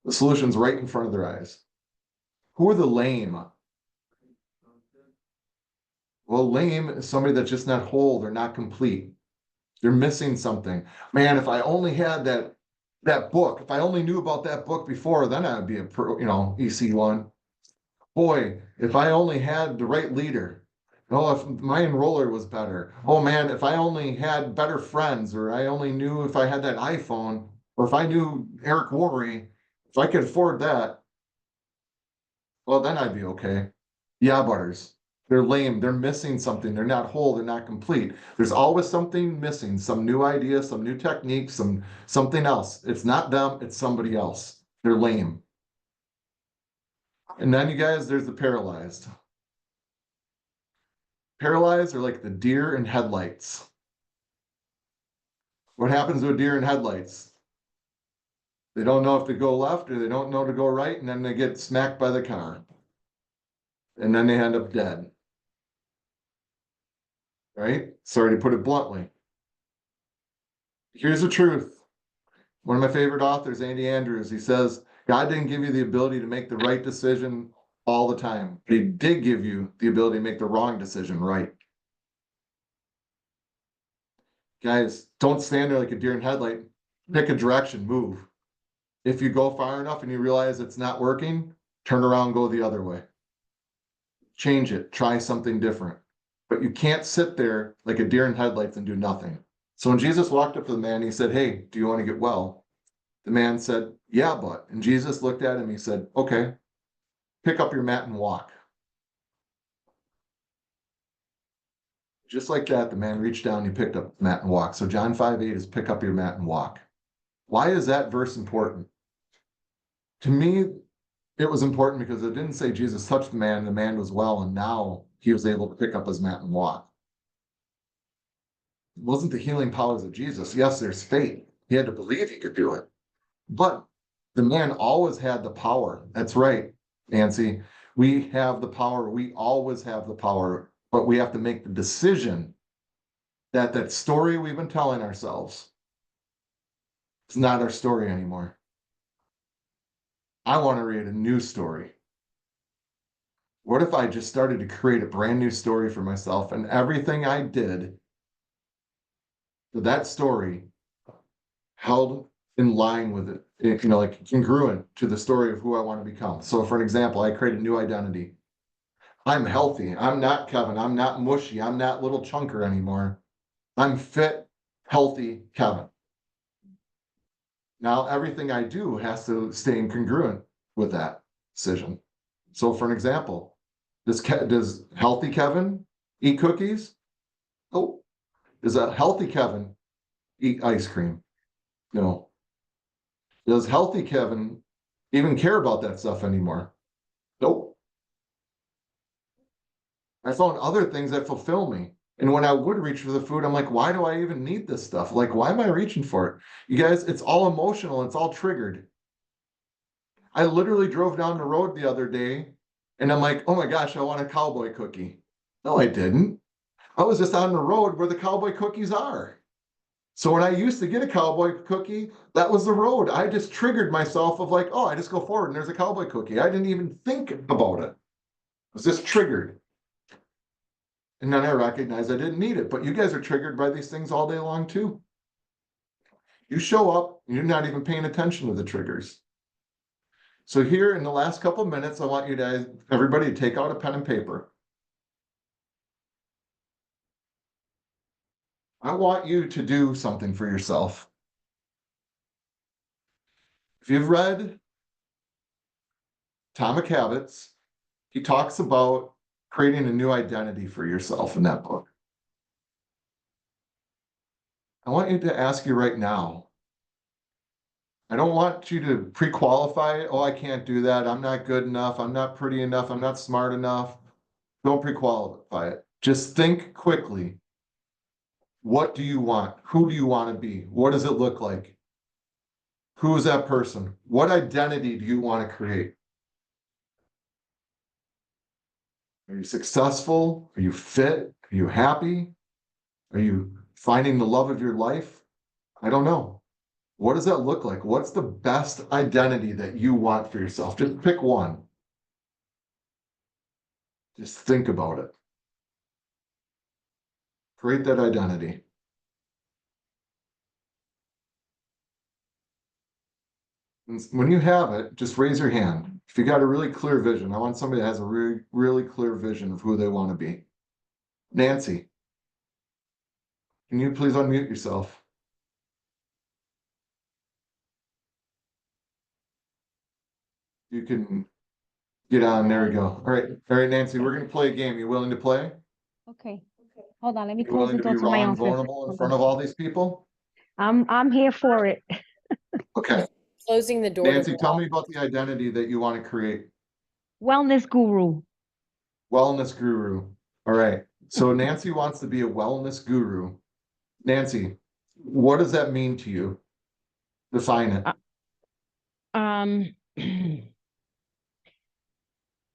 [SPEAKER 2] The solution's right in front of their eyes. Who are the lame? Well, lame is somebody that's just not whole. They're not complete. They're missing something. Man, if I only had that book, if I only knew about that book before, then I would be a pro, EC1. Boy, if I only had the right leader. Oh, if my enroller was better. Oh man, if I only had better friends, or I only knew if I had that iPhone, or if I knew Eric Worre, if I could afford that, well, then I'd be okay. Yeah, butters. They're lame. They're missing something. They're not whole. They're not complete. There's always something missing, some new idea, some new technique, something else. It's not them, it's somebody else. They're lame. And then you guys, there's the paralyzed. Paralyzed are like the deer in headlights. What happens to a deer in headlights? They don't know if to go left or they don't know to go right, and then they get smacked by the car. And then they end up dead. Right? Sorry to put it bluntly. Here's the truth. One of my favorite authors, Andy Andrews, he says, God didn't give you the ability to make the right decision all the time. But he did give you the ability to make the wrong decision right. Guys, don't stand there like a deer in headlight. Pick a direction, move. If you go far enough and you realize it's not working, turn around, go the other way. Change it, try something different. But you can't sit there like a deer in headlights and do nothing. So when Jesus walked up to the man, he said, "Hey, do you want to get well?" The man said, "Yeah, but." And Jesus looked at him, he said, "Okay, pick up your mat and walk." Just like that, the man reached down, he picked up the mat and walked. So John 5:8 is pick up your mat and walk. Why is that verse important? To me, it was important because it didn't say Jesus touched the man was well, and now he was able to pick up his mat and walk. It wasn't the healing powers of Jesus. Yes, there's faith. He had to believe he could do it. But the man always had the power. That's right, Nancy. We have the power. We always have the power, but we have to make the decision that that story we've been telling ourselves is not our story anymore. I want to read a new story. What if I just started to create a brand new story for myself, and everything I did for that story held in line with it, like congruent to the story of who I want to become. So for an example, I create a new identity. I'm healthy. I'm not Kevin. I'm not mushy. I'm not little chunker anymore. I'm fit, healthy Kevin. Now everything I do has to stay in congruent with that decision. So for an example, does healthy Kevin eat cookies? Oh, does a healthy Kevin eat ice cream? No. Does healthy Kevin even care about that stuff anymore? Nope. I found other things that fulfill me. And when I would reach for the food, I'm like, why do I even need this stuff? Like, why am I reaching for it? You guys, it's all emotional. It's all triggered. I literally drove down the road the other day and I'm like, oh my gosh, I want a cowboy cookie. No, I didn't. I was just on the road where the cowboy cookies are. So when I used to get a cowboy cookie, that was the road. I just triggered myself of like, oh, I just go forward and there's a cowboy cookie. I didn't even think about it. It was just triggered. And then I recognized I didn't need it. But you guys are triggered by these things all day long too. You show up and you're not even paying attention to the triggers. So here in the last couple of minutes, I want you guys, everybody, to take out a pen and paper. I want you to do something for yourself. If you've read Atomic Habits, he talks about creating a new identity for yourself in that book. I want you to ask you right now. I don't want you to pre-qualify it. Oh, I can't do that. I'm not good enough. I'm not pretty enough. I'm not smart enough. Don't pre-qualify it. Just think quickly. What do you want? Who do you want to be? What does it look like? Who is that person? What identity do you want to create? Are you successful? Are you fit? Are you happy? Are you finding the love of your life? I don't know. What does that look like? What's the best identity that you want for yourself? Just pick one. Just think about it. Create that identity. And when you have it, just raise your hand. If you got a really clear vision, I want somebody that has a really, really clear vision of who they want to be. Nancy, can you please unmute yourself? You can get on. There we go. All right, Nancy, we're going to play a game. You willing to play?
[SPEAKER 5] Okay. Hold on, let me
[SPEAKER 2] You
[SPEAKER 5] close
[SPEAKER 2] willing
[SPEAKER 5] the
[SPEAKER 2] to be
[SPEAKER 5] door to my
[SPEAKER 2] raw and
[SPEAKER 5] office.
[SPEAKER 2] vulnerable in
[SPEAKER 5] Hold
[SPEAKER 2] front
[SPEAKER 5] on.
[SPEAKER 2] of all these people?
[SPEAKER 5] I'm here for it.
[SPEAKER 2] Okay.
[SPEAKER 1] Closing the door to
[SPEAKER 2] Nancy,
[SPEAKER 1] the
[SPEAKER 2] tell me about the identity that you want to create.
[SPEAKER 5] Wellness guru.
[SPEAKER 2] Wellness guru. All right. So Nancy wants to be a wellness guru. Nancy, what does that mean to you? Define it.
[SPEAKER 5] Um,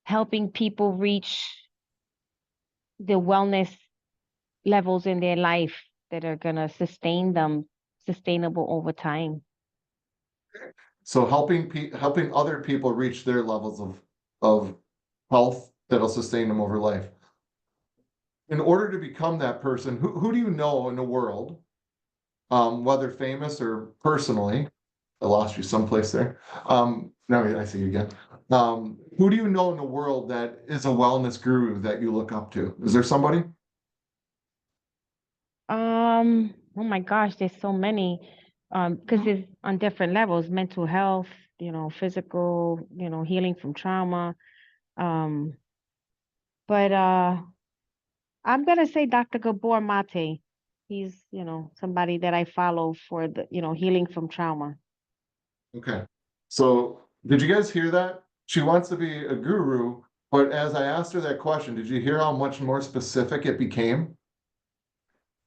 [SPEAKER 5] helping people reach the wellness levels in their life that are gonna sustain them sustainable over time.
[SPEAKER 2] So helping other people reach their levels of health that'll sustain them over life. In order to become that person, who do you know in the world, whether famous or personally? I lost you someplace there. No, I see you again. Who do you know in the world that is a wellness guru that you look up to? Is there somebody?
[SPEAKER 5] Oh my gosh, there's so many, because it's on different levels, mental health, physical, healing from trauma. Um, but I'm gonna say Dr. Gabor Mate. He's, somebody that I follow for the, healing from trauma.
[SPEAKER 2] Okay, so did you guys hear that? She wants to be a guru, but as I asked her that question, did you hear how much more specific it became?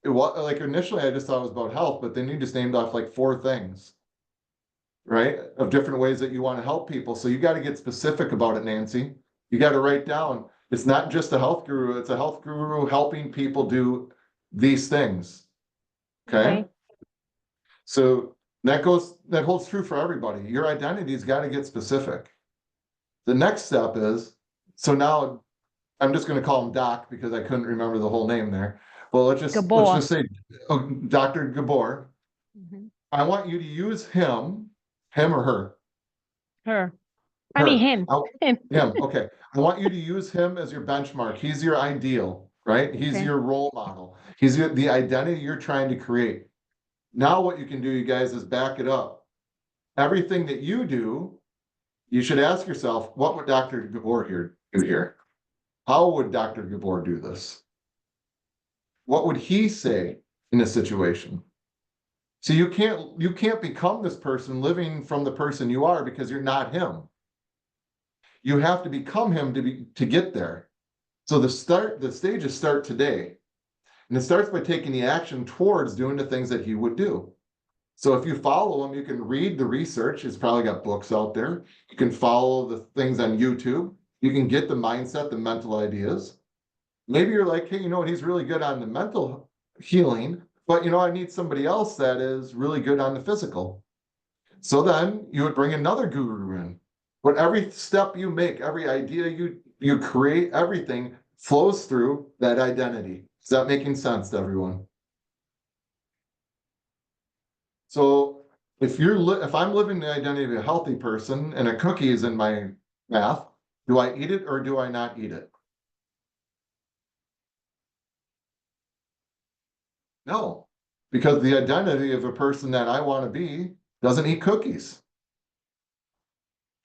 [SPEAKER 2] It was like initially I just thought it was about health, but then you just named off like 4 things, right? Of different ways that you want to help people. So you got to get specific about it, Nancy. You got to write down, it's not just a health guru, it's a health guru helping people do these things. Okay?
[SPEAKER 5] Okay.
[SPEAKER 2] So that holds true for everybody. Your identity's got to get specific. The next step is, so now I'm just going to call him Doc because I couldn't remember the whole name there. Well, let's
[SPEAKER 5] Gabor.
[SPEAKER 2] just say Dr. Gabor.
[SPEAKER 5] Mhm.
[SPEAKER 2] I want you to use him or her.
[SPEAKER 5] Her. I mean
[SPEAKER 2] Her.
[SPEAKER 5] him. Him.
[SPEAKER 2] Him. Okay. I want you to use him as your benchmark. He's your ideal, right? He's
[SPEAKER 5] Okay.
[SPEAKER 2] your role model. He's the identity you're trying to create. Now what you can do, you guys, is back it up. Everything that you do, you should ask yourself, what would Dr. Gabor do here? How would Dr. Gabor do this? What would he say in a situation? So you can't become this person living from the person you are because you're not him. You have to become him to get there. So the stages start today. And it starts by taking the action towards doing the things that he would do. So if you follow him, you can read the research. He's probably got books out there. You can follow the things on YouTube. You can get the mindset, the mental ideas. Maybe you're like, hey, you know what? He's really good on the mental healing, but I need somebody else that is really good on the physical. So then you would bring another guru in. But every step you make, every idea you create, everything flows through that identity. Is that making sense to everyone? So if I'm living the identity of a healthy person and a cookie is in my mouth, do I eat it or do I not eat it? No, because the identity of a person that I want to be doesn't eat cookies,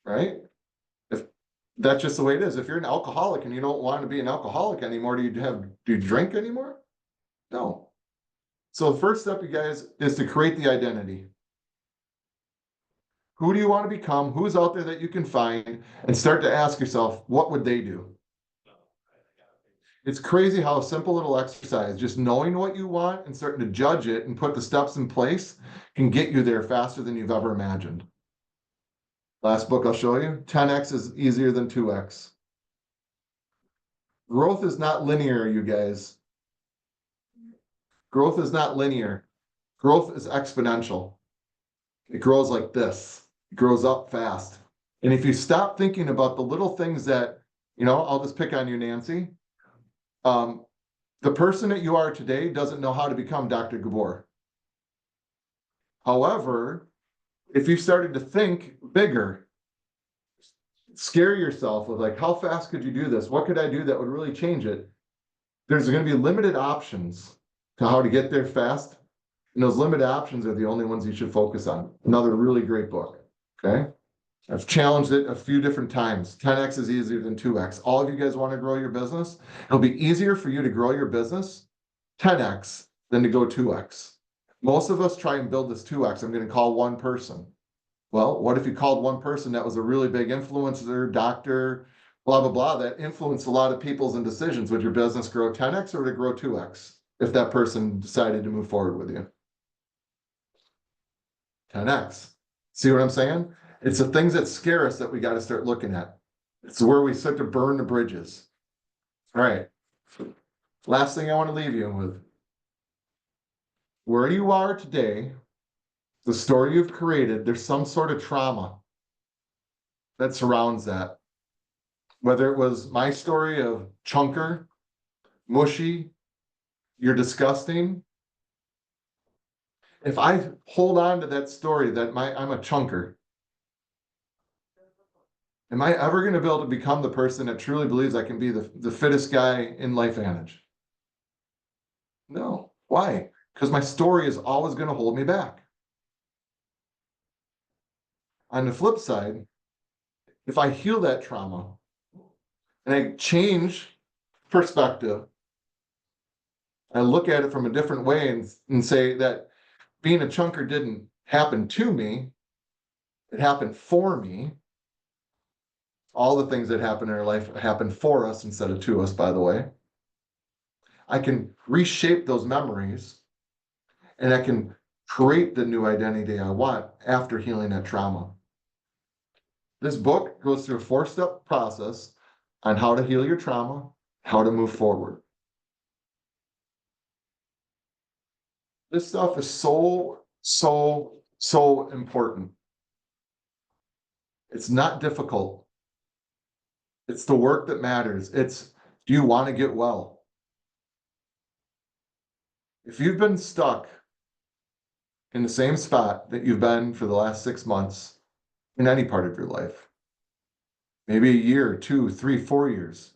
[SPEAKER 2] right? If that's just the way it is. If you're an alcoholic and you don't want to be an alcoholic anymore, do you drink anymore? No. So the first step, you guys, is to create the identity. Who do you want to become? Who's out there that you can find? And start to ask yourself, what would they do? It's crazy how a simple little exercise, just knowing what you want and starting to judge it and put the steps in place, can get you there faster than you've ever imagined. Last book I'll show you, 10x is easier than 2x. Growth is not linear, you guys. Growth is not linear. Growth is exponential. It grows like this. It grows up fast. And if you stop thinking about the little things that, I'll just pick on you, Nancy. The person that you are today doesn't know how to become Dr. Gabor. However, if you started to think bigger, scare yourself with like, how fast could you do this? What could I do that would really change it? There's going to be limited options to how to get there fast. And those limited options are the only ones you should focus on. Another really great book. Okay. I've challenged it a few different times. 10x is easier than 2x. All of you guys want to grow your business. It'll be easier for you to grow your business 10x than to go 2x. Most of us try and build this 2x. I'm going to call one person. Well, what if you called one person that was a really big influencer, doctor, blah, blah, blah, that influenced a lot of people's decisions? Would your business grow 10x or would it grow 2x if that person decided to move forward with you? 10x. See what I'm saying? It's the things that scare us that we got to start looking at. It's where we start to burn the bridges. All right. Last thing I want to leave you with. Where you are today, the story you've created, there's some sort of trauma that surrounds that. Whether it was my story of chunker, mushy, you're disgusting. If I hold on to that story that I'm a chunker, am I ever going to be able to become the person that truly believes I can be the fittest guy in LifeVantage? No. Why? because my story is always going to hold me back. On the flip side, if I heal that trauma and I change perspective, I look at it from a different way and say that being a chunker didn't happen to me, it happened for me. All the things that happen in our life happen for us instead of to us, by the way. I can reshape those memories and I can create the new identity I want after healing that trauma. This book goes through a 4-step process on how to heal your trauma, how to move forward. This stuff is so important. It's not difficult. It's the work that matters. It's, do you want to get well? If you've been stuck in the same spot that you've been for the last 6 months in any part of your life, maybe a year, 2, 3, 4 years,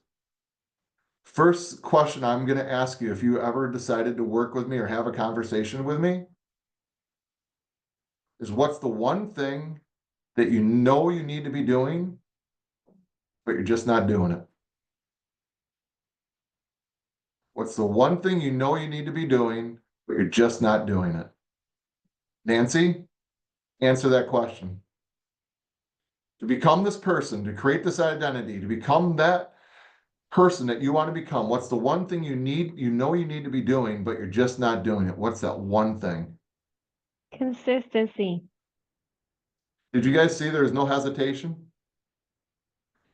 [SPEAKER 2] first question I'm going to ask you if you ever decided to work with me or have a conversation with me is, what's the one thing that you know you need to be doing, but you're just not doing it? What's the one thing you know you need to be doing, but you're just not doing it? Nancy, answer that question. To become this person, to create this identity, to become that person that you want to become, what's the one thing you know you need to be doing, but you're just not doing it? What's that one thing?
[SPEAKER 5] Consistency.
[SPEAKER 2] Did you guys see there was no hesitation?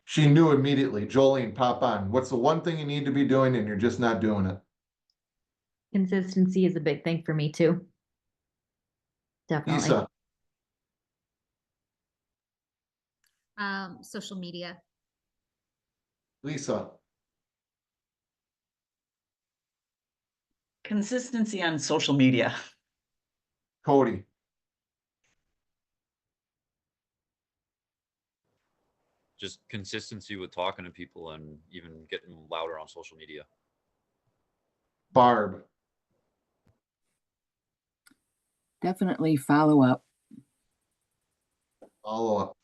[SPEAKER 2] She knew immediately. Jolene, pop on. What's the one thing you need to be doing and you're just not doing it?
[SPEAKER 6] Consistency is a big thing for me too. Definitely.
[SPEAKER 2] Isa,
[SPEAKER 7] Social media.
[SPEAKER 2] Lisa,
[SPEAKER 8] Consistency on social media.
[SPEAKER 2] Cody,
[SPEAKER 9] Just consistency with talking to people and even getting louder on social media.
[SPEAKER 2] Barb,
[SPEAKER 10] Definitely follow up.
[SPEAKER 2] follow up.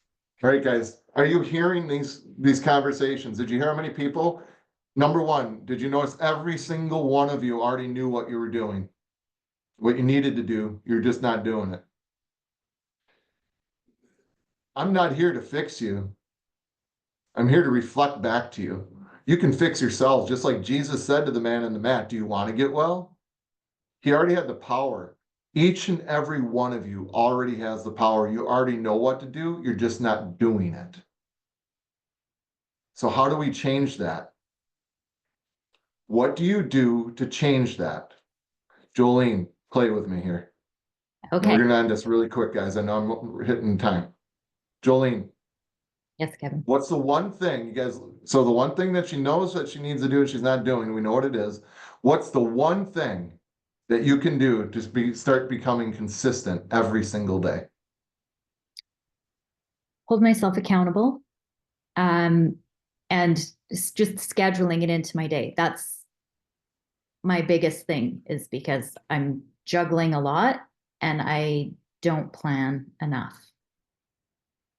[SPEAKER 2] All right, guys, are you hearing these conversations? Did you hear how many people? Number one, did you notice every single one of you already knew what you were doing, what you needed to do? You're just not doing it. I'm not here to fix you. I'm here to reflect back to you. You can fix yourselves, just like Jesus said to the man on the mat. Do you want to get well? He already had the power. Each and every one of you already has the power. You already know what to do. You're just not doing it. So how do we change that? What do you do to change that? Jolene, play with me here.
[SPEAKER 6] Okay.
[SPEAKER 2] We're gonna end this really quick, guys. I know I'm hitting time. Jolene,
[SPEAKER 6] Yes, Kevin.
[SPEAKER 2] what's the one thing you guys, so the one thing that she knows that she needs to do and she's not doing, we know what it is. What's the one thing that you can do to start becoming consistent every single day?
[SPEAKER 6] Hold myself accountable. And just scheduling it into my day. That's my biggest thing, is because I'm juggling a lot and I don't plan enough.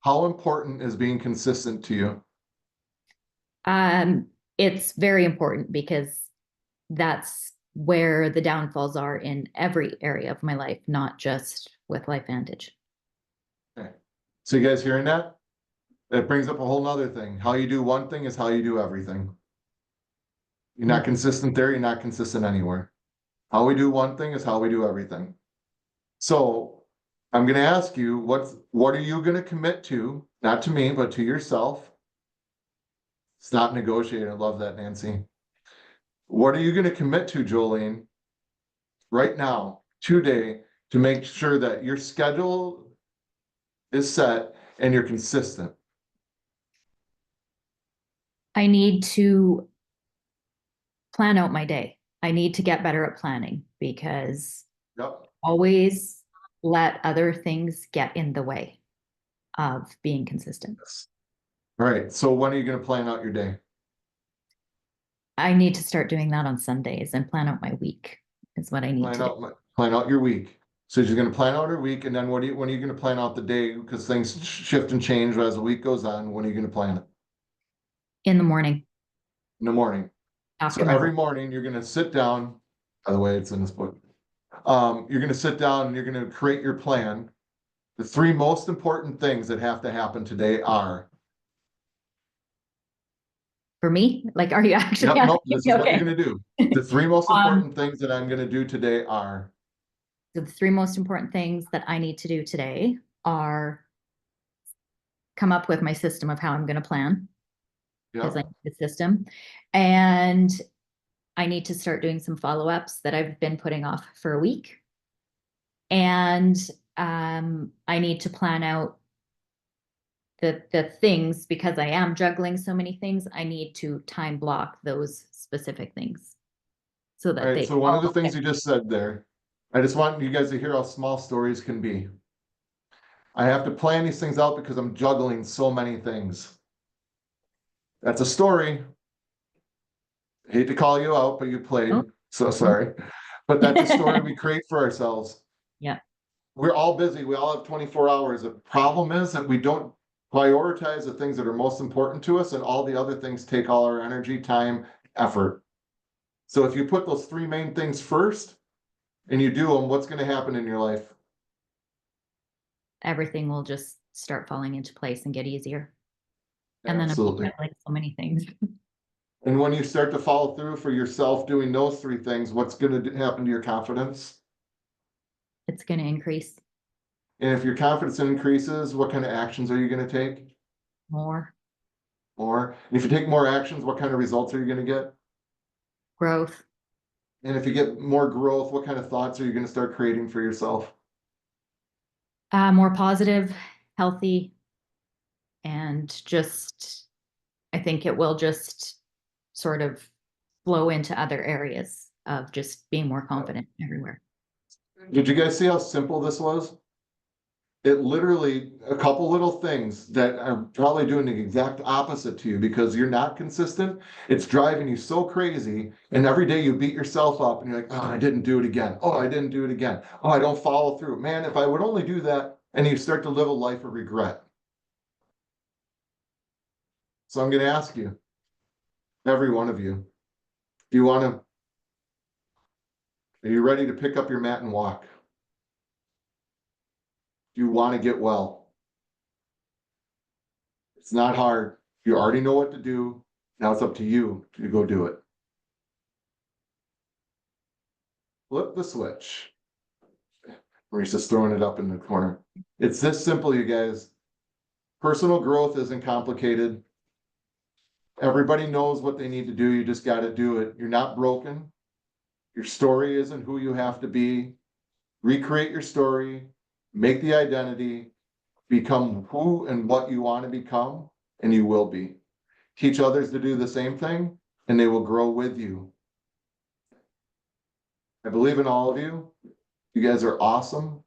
[SPEAKER 2] How important is being consistent to you?
[SPEAKER 6] It's very important because that's where the downfalls are in every area of my life, not just with LifeVantage.
[SPEAKER 2] Okay. So you guys hearing that? That brings up a whole nother thing. How you do one thing is how you do everything. You're not consistent there, you're not consistent anywhere. How we do one thing is how we do everything. So I'm gonna ask you, what are you gonna commit to? Not to me, but to yourself. Stop negotiating. I love that, Nancy. What are you gonna commit to, Jolene, right now, today, to make sure that your schedule is set and you're consistent?
[SPEAKER 6] I need to plan out my day. I need to get better at planning, because
[SPEAKER 2] Yep.
[SPEAKER 6] always let other things get in the way of being consistent.
[SPEAKER 2] All right. So when are you going to plan out your day?
[SPEAKER 6] I need to start doing that on Sundays and plan out my week is what I need
[SPEAKER 2] Plan
[SPEAKER 6] to
[SPEAKER 2] out
[SPEAKER 6] do.
[SPEAKER 2] my, Plan out your week. So she's gonna plan out her week, and then when are you gonna plan out the day? Because things shift and change as the week goes on. When are you gonna plan it?
[SPEAKER 6] In the morning,
[SPEAKER 2] In the morning.
[SPEAKER 6] after
[SPEAKER 2] So
[SPEAKER 6] my
[SPEAKER 2] every
[SPEAKER 6] work.
[SPEAKER 2] morning, you're gonna sit down, by the way, it's in this book. You're gonna sit down and you're gonna create your plan. The three most important things that have to happen today are,
[SPEAKER 6] For me, like, are you actually
[SPEAKER 2] yep, nope,
[SPEAKER 6] asking
[SPEAKER 2] this
[SPEAKER 6] me?
[SPEAKER 2] is what you're
[SPEAKER 6] Okay.
[SPEAKER 2] gonna do. The three most
[SPEAKER 6] Um,
[SPEAKER 2] important things that I'm gonna do today are,
[SPEAKER 6] The three most important things that I need to do today are come up with my system of how I'm going to plan, because I
[SPEAKER 2] yep,
[SPEAKER 6] need a system, and I need to start doing some follow-ups that I've been putting off for a week. And I need to plan out the things, because I am juggling so many things. I need to time block those specific things so
[SPEAKER 2] all
[SPEAKER 6] that
[SPEAKER 2] right,
[SPEAKER 6] they
[SPEAKER 2] so one of the
[SPEAKER 6] all
[SPEAKER 2] things you just said there, I just want you guys to hear how small stories can be. I have to plan these things out because I'm juggling so many things. That's a story. Hate to call you out, but you played,
[SPEAKER 6] Oh.
[SPEAKER 2] so sorry. But that's a story we create for ourselves.
[SPEAKER 6] Yeah.
[SPEAKER 2] We're all busy. We all have 24 hours. The problem is that we don't prioritize the things that are most important to us, and all the other things take all our energy, time, effort. So if you put those three main things first and you do them, what's going to happen in your life?
[SPEAKER 6] Everything will just start falling into place and get easier. And then I'm
[SPEAKER 2] Absolutely.
[SPEAKER 6] juggling so many things.
[SPEAKER 2] And when you start to follow through for yourself doing those three things, what's going to happen to your confidence?
[SPEAKER 6] It's going to increase
[SPEAKER 2] And if your confidence increases, what kind of actions are you going to take?
[SPEAKER 6] more
[SPEAKER 2] More. And if you take more actions, what kind of results are you going to get?
[SPEAKER 6] growth.
[SPEAKER 2] And if you get more growth, what kind of thoughts are you going to start creating for yourself?
[SPEAKER 6] More positive, healthy, and just, I think it will just sort of flow into other areas of just being more confident everywhere.
[SPEAKER 2] Did you guys see how simple this was? It literally, a couple little things that are probably doing the exact opposite to you because you're not consistent. It's driving you so crazy. And every day you beat yourself up and you're like, oh, I didn't do it again. Oh, I didn't do it again. Oh, I don't follow through. Man, if I would only do that. And you start to live a life of regret. So I'm going to ask you, every one of you, do you want to, are you ready to pick up your mat and walk? Do you want to get well? It's not hard. You already know what to do. Now it's up to you to go do it. Flip the switch. Marissa's throwing it up in the corner. It's this simple, you guys. Personal growth isn't complicated. Everybody knows what they need to do. You just got to do it. You're not broken. Your story isn't who you have to be. Recreate your story. Make the identity. Become who and what you want to become, and you will be. Teach others to do the same thing, and they will grow with you. I believe in all of you. You guys are awesome.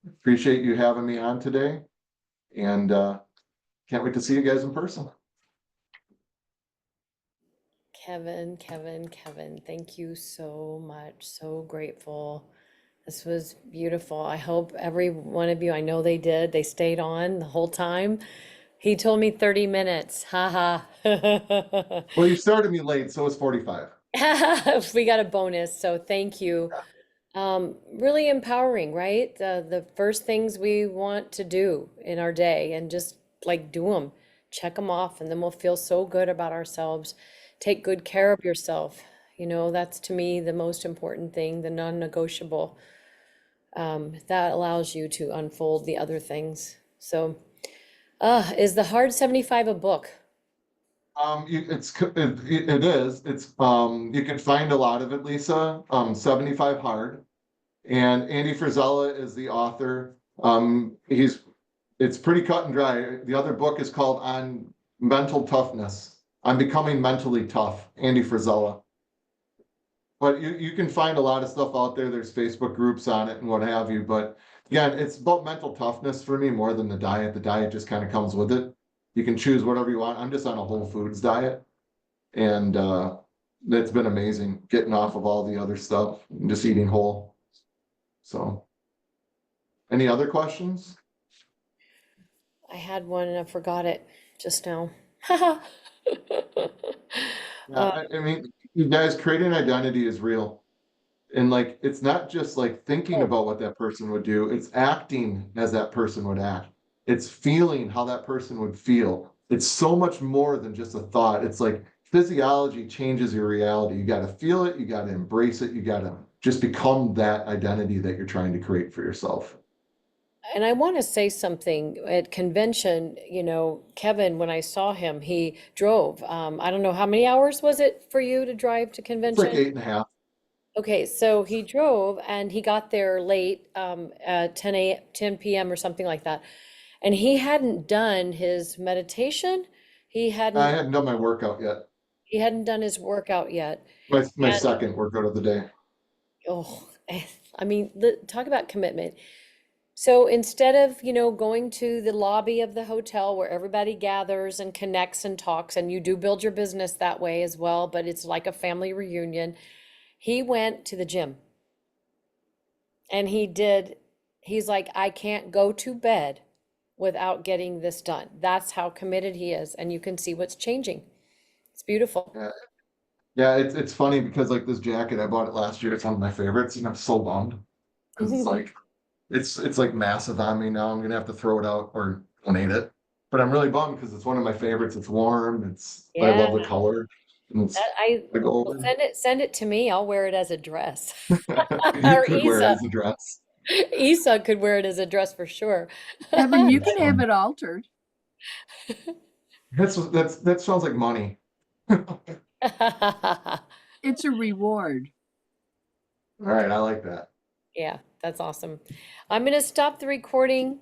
[SPEAKER 2] Appreciate you having me on today, and can't wait to see you guys in person.
[SPEAKER 1] Kevin, thank you so much. So grateful. This was beautiful. I hope every one of you, I know they did, they stayed on the whole time. He told me 30 minutes. Ha ha.
[SPEAKER 2] Well, you started me late, so it's 45.
[SPEAKER 1] We got a bonus, so thank you. Really empowering, right? The first things we want to do in our day and just like do them, check them off, and then we'll feel so good about ourselves. Take good care of yourself. You know, that's to me the most important thing, the non-negotiable. That allows you to unfold the other things. So, is the Hard 75 a book?
[SPEAKER 2] It is. It's you can find a lot of it, Lisa. 75 Hard, and Andy Frisella is the author. It's pretty cut and dry. The other book is called On Mental Toughness. I'm Becoming Mentally Tough, Andy Frisella. But you can find a lot of stuff out there. There's Facebook groups on it and what have you. But again, it's about mental toughness for me more than the diet. The diet just kind of comes with it. You can choose whatever you want. I'm just on a whole foods diet. And it's been amazing getting off of all the other stuff and just eating whole. So. Any other questions?
[SPEAKER 1] I had one and I forgot it just now.
[SPEAKER 2] Yeah, I mean, you guys, creating identity is real. And like, it's not just like thinking
[SPEAKER 1] Oh.
[SPEAKER 2] about what that person would do, it's acting as that person would act. It's feeling how that person would feel. It's so much more than just a thought. It's like physiology changes your reality. You got to feel it, you got to embrace it, you got to just become that identity that you're trying to create for yourself.
[SPEAKER 1] And I want to say something at convention, Kevin, when I saw him, he drove. I don't know how many hours was it for you to drive to
[SPEAKER 2] It's like
[SPEAKER 1] convention?
[SPEAKER 2] 8.5.
[SPEAKER 1] Okay, so he drove and he got there late, at 10 p.m. or something like that. And he hadn't done his meditation. He
[SPEAKER 2] I
[SPEAKER 1] hadn't
[SPEAKER 2] hadn't done my workout yet.
[SPEAKER 1] he hadn't done his workout yet.
[SPEAKER 2] My
[SPEAKER 1] And
[SPEAKER 2] second workout of the day.
[SPEAKER 1] oh, I mean, talk about commitment. So instead of, going to the lobby of the hotel where everybody gathers and connects and talks, and you do build your business that way as well, but it's like a family reunion, he went to the gym. And he's like, I can't go to bed without getting this done. That's how committed he is. And you can see what's changing. It's beautiful.
[SPEAKER 2] Yeah. Yeah, it's funny because like this jacket, I bought it last year. It's one of my favorites, and I'm so bummed because it's like it's like massive on me now. I'm gonna have to throw it out or donate it. But I'm really bummed because it's one of my favorites. It's warm. I
[SPEAKER 1] Yeah,
[SPEAKER 2] love the color. And it's like
[SPEAKER 1] well,
[SPEAKER 2] golden.
[SPEAKER 1] send it to me. I'll wear it as a dress.
[SPEAKER 2] You
[SPEAKER 1] Or
[SPEAKER 2] could wear it as a dress.
[SPEAKER 1] Isa could wear it as a dress for sure.
[SPEAKER 10] Kevin, you
[SPEAKER 2] That's
[SPEAKER 10] can have
[SPEAKER 2] fun.
[SPEAKER 10] it altered.
[SPEAKER 2] That sounds like money.
[SPEAKER 10] It's a reward.
[SPEAKER 2] All right, I like that.
[SPEAKER 1] Yeah, that's awesome. I'm going to stop the recording.